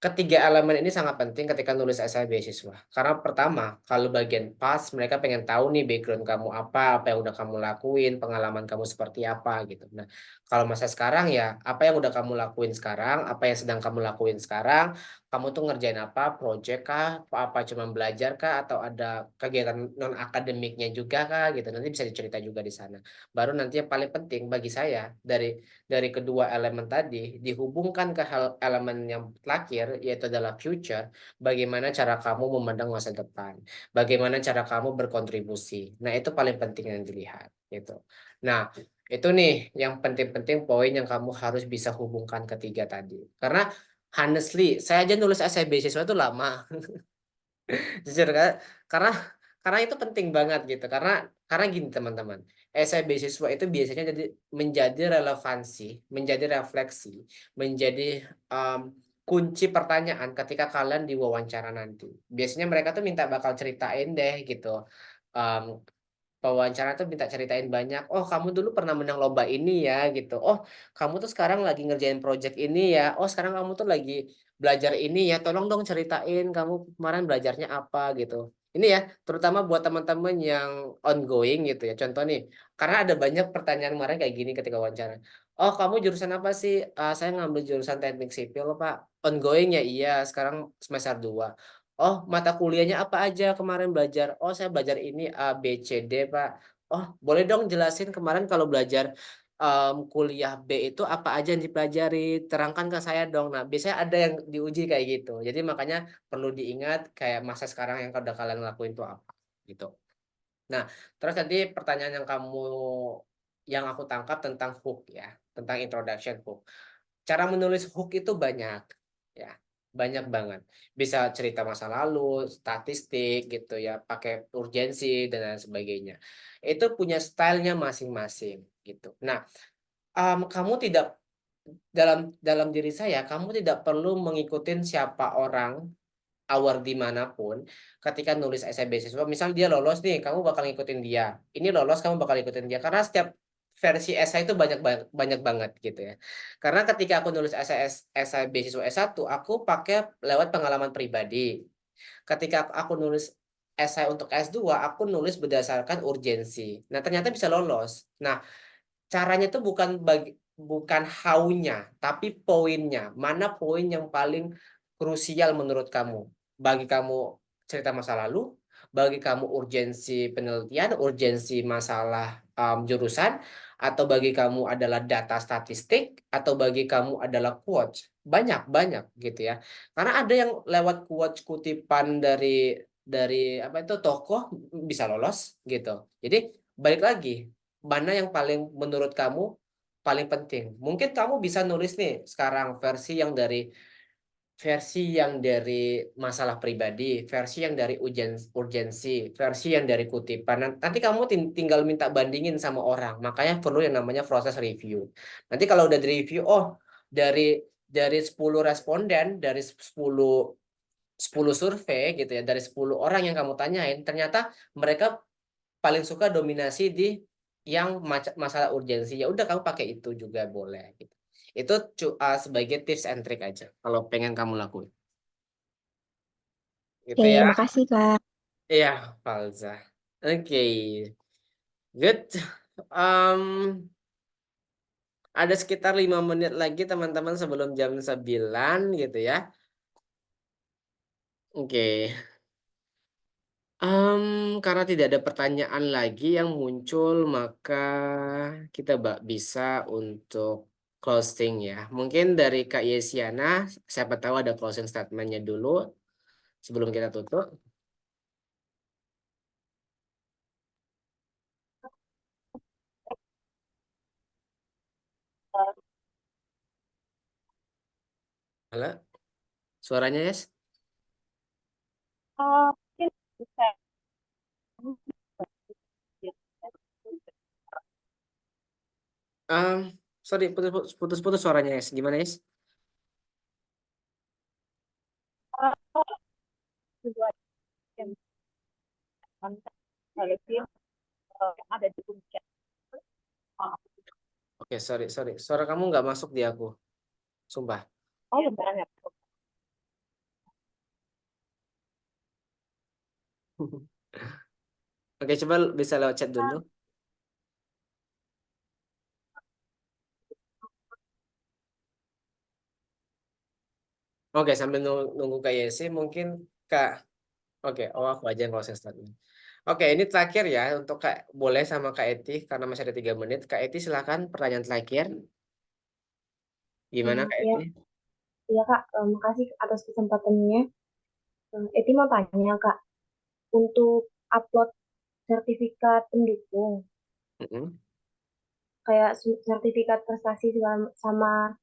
Ketiga elemen ini sangat penting ketika nulis esai beasiswa. Karena pertama, kalau bagian pas, mereka pengen tahu nih background kamu apa yang udah kamu lakuin, pengalaman kamu seperti apa gitu. Nah, kalau masa sekarang ya, apa yang udah kamu lakuin sekarang, apa yang sedang kamu lakuin sekarang, kamu tuh ngerjain apa, project kah, apa cuma belajar kah, atau ada kegiatan non akademiknya juga kah gitu. Nanti bisa dicerita juga di sana. Baru nanti yang paling penting bagi saya dari kedua elemen tadi dihubungkan ke hal elemen yang terakhir yaitu adalah future, bagaimana cara kamu memandang masa depan, bagaimana cara kamu berkontribusi. Nah, itu paling penting yang dilihat gitu. Nah, itu nih yang penting-penting poin yang kamu harus bisa hubungkan ketiga tadi. Karena honestly, saya aja nulis essay beasiswa itu lama. Jujur kan? Karena karena itu penting banget gitu. Karena gini teman-teman, esai beasiswa itu biasanya menjadi relevansi, menjadi refleksi, menjadi kunci pertanyaan ketika kalian diwawancara nanti. Biasanya mereka tuh bakal ceritain deh gitu. Um, Pewawancara tuh minta ceritain banyak. Oh, kamu dulu pernah menang lomba ini ya gitu. Oh, kamu tuh sekarang lagi ngerjain project ini ya. Oh, sekarang kamu tuh lagi belajar ini ya. Tolong dong ceritain kamu kemarin belajarnya apa gitu. Ini ya, terutama buat teman-teman yang ongoing gitu ya. Contoh nih, karena ada banyak pertanyaan kemarin kayak gini ketika wawancara. Oh, kamu jurusan apa sih? Saya ngambil jurusan teknik sipil, Pak. Ongoing ya, iya. Sekarang semester 2. Oh, mata kuliahnya apa aja kemarin belajar? Oh, saya belajar ini A, B, C, D, Pak. Oh, boleh dong jelasin kemarin kalau belajar kuliah B itu apa aja yang dipelajari? Terangkan ke saya dong. Nah, biasanya ada yang diuji kayak gitu. Jadi makanya perlu diingat kayak masa sekarang yang udah kalian lakuin itu apa gitu. Nah, terus nanti pertanyaan yang aku tangkap tentang hook ya, tentang introduction hook. Cara menulis hook itu banyak, ya, banyak banget. Bisa cerita masa lalu, statistik gitu ya, pakai urgensi dan lain sebagainya. Itu punya stylenya masing-masing gitu. Nah, kamu tidak dalam diri saya, kamu tidak perlu mengikuti siapa orang award dimanapun ketika nulis essay beasiswa. Misal dia lolos nih, kamu bakal ngikutin dia. Ini lolos, kamu bakal ngikutin dia. Karena setiap versi essay itu banyak banget gitu ya. Karena ketika aku nulis essay beasiswa S1, aku pakai lewat pengalaman pribadi. Ketika aku nulis essay untuk S2, aku nulis berdasarkan urgensi. Nah, ternyata bisa lolos. Nah, caranya itu bukan how-nya, tapi poinnya. Mana poin yang paling krusial menurut kamu? Bagi kamu cerita masa lalu, bagi kamu urgensi penelitian, urgensi masalah jurusan, atau bagi kamu adalah data statistik, atau bagi kamu adalah quotes. Banyak gitu ya. Karena ada yang lewat quotes kutipan dari apa itu tokoh bisa lolos gitu. Jadi balik lagi, mana yang paling menurut kamu paling penting? Mungkin kamu bisa nulis nih sekarang versi yang dari masalah pribadi, versi yang dari urgensi, versi yang dari kutipan. Nanti kamu tinggal minta bandingin sama orang. Makanya perlu yang namanya proses review. Nanti kalau udah di review, oh dari 10 responden, dari 10 survei gitu ya, dari 10 orang yang kamu tanyain, ternyata mereka paling suka dominasi di yang masalah urgensi. Ya udah kamu pakai itu juga boleh gitu. Itu sebagai tips and trick aja kalau pengen kamu lakuin. Gitu Oke, ya. makasih Kak. Iya, Falza. Oke. Good. Um, ada sekitar 5 menit lagi teman-teman sebelum jam 9 gitu ya. Oke. Karena tidak ada pertanyaan lagi yang muncul, maka kita bisa untuk closing ya. Mungkin dari Kak Yesiana, siapa tahu ada closing statementnya dulu sebelum kita tutup. Halo, suaranya Yes? Mungkin bisa Sorry, putus-putus suaranya Yes. Gimana Yes? juga yang ada di puncak. Oke, sorry. Suara kamu nggak masuk di aku. Sumpah. Oh, beneran ya. Oke, coba bisa lewat chat dulu. Oke, sambil nunggu Kak Yesi, mungkin Kak. Oke, aku aja yang closing statement. Oke, ini terakhir ya untuk Kak, boleh sama Kak Eti karena masih ada 3 menit. Kak Eti silakan pertanyaan terakhir. Gimana Kak Iya, Eti? iya Kak, makasih atas kesempatannya. Eti mau tanya Kak, untuk upload sertifikat pendukung, Mm-mm. kayak sertifikat prestasi sama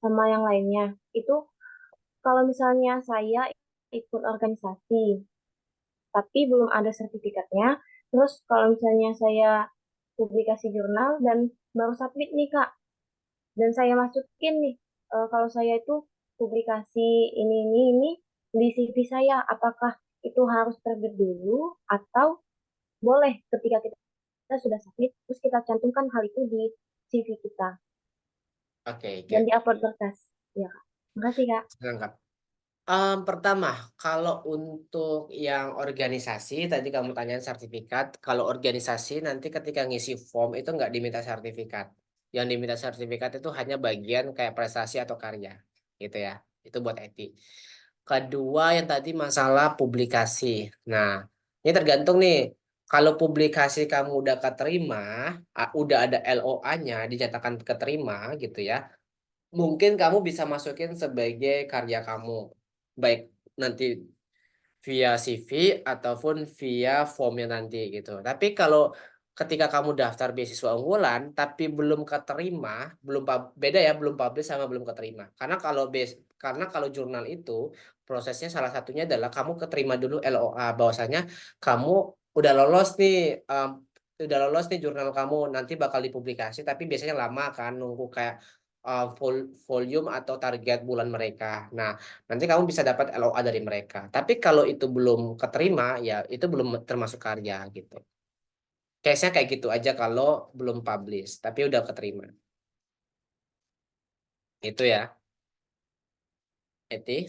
sama yang lainnya, itu kalau misalnya saya ikut organisasi, tapi belum ada sertifikatnya, terus kalau misalnya saya publikasi jurnal dan baru submit nih Kak, dan saya masukin nih, kalau saya itu publikasi ini di CV saya, apakah itu harus terbit dulu atau boleh ketika kita sudah submit terus kita cantumkan hal itu di CV kita Oke, dan oke. diupload kertas ya Kak. Makasih Kak. Lengkap. Pertama, kalau untuk yang organisasi, tadi kamu tanyain sertifikat. Kalau organisasi nanti ketika ngisi form itu nggak diminta sertifikat. Yang diminta sertifikat itu hanya bagian kayak prestasi atau karya, gitu ya. Itu buat etik. Kedua, yang tadi masalah publikasi. Nah, ini tergantung nih. Kalau publikasi kamu udah keterima, udah ada LOA-nya, dinyatakan keterima gitu ya. Mungkin kamu bisa masukin sebagai karya kamu, baik nanti via CV ataupun via formnya nanti gitu. Tapi kalau ketika kamu daftar beasiswa unggulan tapi belum keterima, beda ya, belum publish sama belum keterima. Karena kalau jurnal itu prosesnya salah satunya adalah kamu keterima dulu LOA bahwasanya kamu udah lolos nih, jurnal kamu nanti bakal dipublikasi, tapi biasanya lama kan nunggu kayak volume atau target bulan mereka. Nah, nanti kamu bisa dapat LOA dari mereka. Tapi kalau itu belum keterima, ya itu belum termasuk karya gitu. Case-nya kayak gitu aja kalau belum publish, tapi udah keterima. Itu ya, Eti.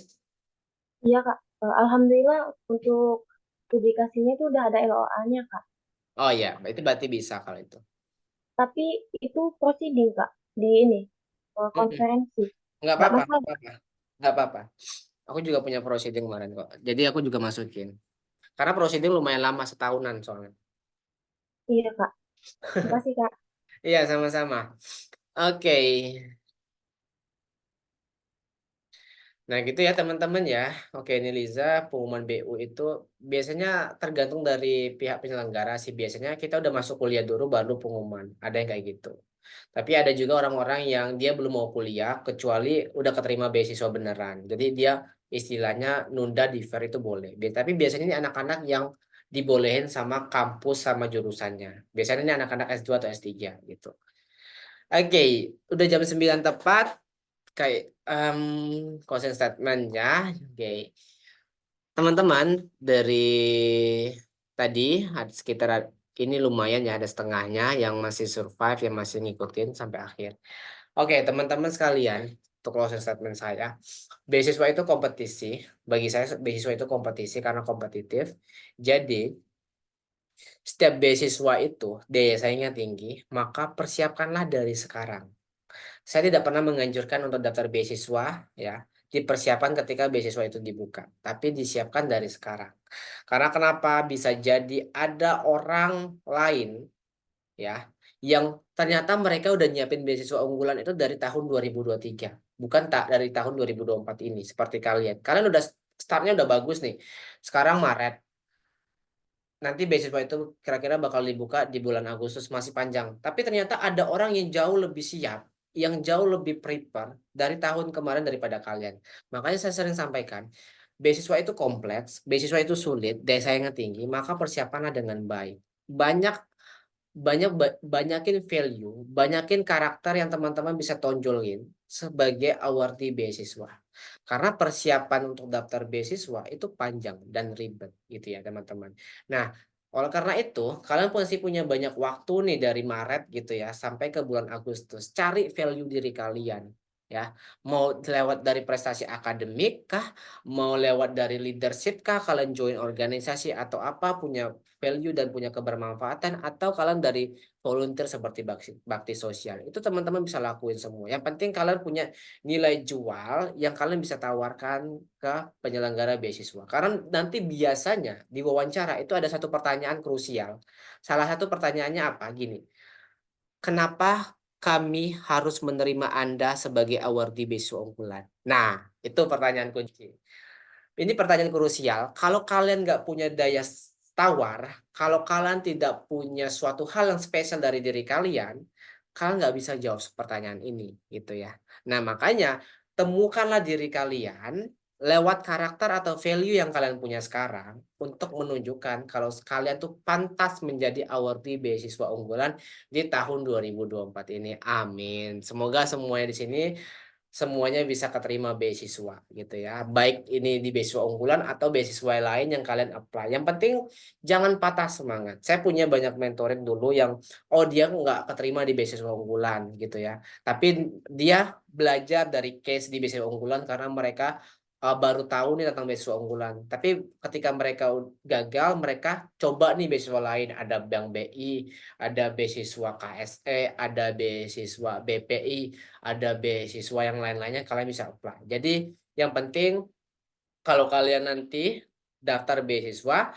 Iya Kak. Alhamdulillah untuk publikasinya itu udah ada LOA-nya Kak, Oh ya, itu berarti bisa kalau itu. tapi itu proceeding Kak di ini Mm-mm. konferensi Nggak nggak apa-apa, nggak masalah. apa-apa. Nggak apa-apa. Aku juga punya proceeding kemarin kok. Jadi aku juga masukin. Karena proceeding lumayan lama, setahunan soalnya. Iya Kak, makasih Kak. Iya, sama-sama. Oke. Nah gitu ya teman-teman ya. Oke, ini Liza, pengumuman BU itu biasanya tergantung dari pihak penyelenggara sih. Biasanya kita udah masuk kuliah dulu baru pengumuman. Ada yang kayak gitu. Tapi ada juga orang-orang yang dia belum mau kuliah kecuali udah keterima beasiswa beneran. Jadi dia istilahnya nunda defer itu boleh. Tapi biasanya ini anak-anak yang dibolehin sama kampus sama jurusannya. Biasanya ini anak-anak S2 atau S3 gitu. Oke, udah jam 9 tepat. Kayak closing statement ya. Oke. Teman-teman, dari tadi ada sekitar ini lumayan ya, ada setengahnya yang masih survive, yang masih ngikutin sampai akhir. Oke, teman-teman sekalian, untuk closing statement saya, beasiswa itu kompetisi. Bagi saya beasiswa itu kompetisi karena kompetitif. Jadi, setiap beasiswa itu daya saingnya tinggi, maka persiapkanlah dari sekarang. Saya tidak pernah menganjurkan untuk daftar beasiswa ya, dipersiapkan ketika beasiswa itu dibuka, tapi disiapkan dari sekarang. Karena kenapa? Bisa jadi ada orang lain ya yang ternyata mereka udah nyiapin beasiswa unggulan itu dari tahun 2023, bukan tak dari tahun 2024 ini seperti kalian. Kalian udah startnya udah bagus nih. Sekarang Maret, nanti beasiswa itu kira-kira bakal dibuka di bulan Agustus, masih panjang. Tapi ternyata ada orang yang jauh lebih siap, yang jauh lebih prepare dari tahun kemarin daripada kalian. Makanya saya sering sampaikan, beasiswa itu kompleks, beasiswa itu sulit, daya saingnya tinggi, maka persiapanlah dengan baik. Banyak banyakin value, banyakin karakter yang teman-teman bisa tonjolin sebagai awardee beasiswa. Karena persiapan untuk daftar beasiswa itu panjang dan ribet gitu ya teman-teman. Nah, oleh karena itu, kalian pasti punya banyak waktu nih dari Maret gitu ya sampai ke bulan Agustus. Cari value diri kalian ya. Mau lewat dari prestasi akademik kah, mau lewat dari leadership kah, kalian join organisasi atau apa, punya value dan punya kebermanfaatan, atau kalian dari volunteer seperti bakti sosial. Itu teman-teman bisa lakuin semua. Yang penting kalian punya nilai jual yang kalian bisa tawarkan ke penyelenggara beasiswa. Karena nanti biasanya di wawancara itu ada satu pertanyaan krusial. Salah satu pertanyaannya apa? Gini, kenapa kami harus menerima Anda sebagai awardee beasiswa unggulan? Nah, itu pertanyaan kunci. Ini pertanyaan krusial. Kalau kalian nggak punya daya tawar, kalau kalian tidak punya suatu hal yang spesial dari diri kalian, kalian nggak bisa jawab pertanyaan ini, gitu ya. Nah, makanya temukanlah diri kalian lewat karakter atau value yang kalian punya sekarang untuk menunjukkan kalau kalian tuh pantas menjadi awardee beasiswa unggulan di tahun 2024 ini. Amin. Semoga semuanya di sini semuanya bisa keterima beasiswa gitu ya. Baik ini di beasiswa unggulan atau beasiswa lain yang kalian apply. Yang penting jangan patah semangat. Saya punya banyak mentoring dulu yang dia nggak keterima di beasiswa unggulan gitu ya. Tapi dia belajar dari case di beasiswa unggulan karena mereka baru tahu nih tentang beasiswa unggulan. Tapi ketika mereka gagal, mereka coba nih beasiswa lain. Ada Bank BI, ada beasiswa KSE, ada beasiswa BPI, ada beasiswa yang lain-lainnya, kalian bisa apply. Jadi yang penting kalau kalian nanti daftar beasiswa,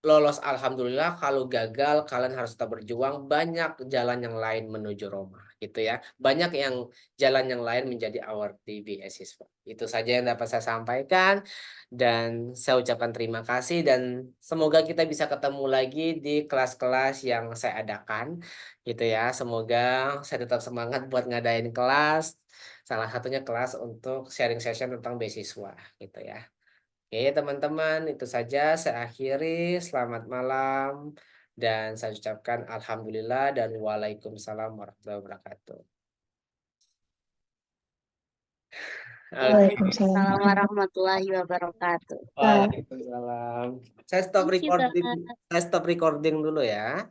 lolos alhamdulillah, kalau gagal kalian harus tetap berjuang, banyak jalan yang lain menuju Roma gitu ya. Banyak yang jalan yang lain menjadi awardee beasiswa. Itu saja yang dapat saya sampaikan dan saya ucapkan terima kasih dan semoga kita bisa ketemu lagi di kelas-kelas yang saya adakan gitu ya. Semoga saya tetap semangat buat ngadain kelas. Salah satunya kelas untuk sharing session tentang beasiswa gitu ya. Oke, teman-teman, itu saja saya akhiri. Selamat malam dan saya ucapkan alhamdulillah dan waalaikumsalam warahmatullahi wabarakatuh. Oke, Waalaikumsalam. Assalamualaikum warahmatullahi wabarakatuh. waalaikumsalam. Saya stop Thank you, recording, Kak. saya stop recording dulu ya.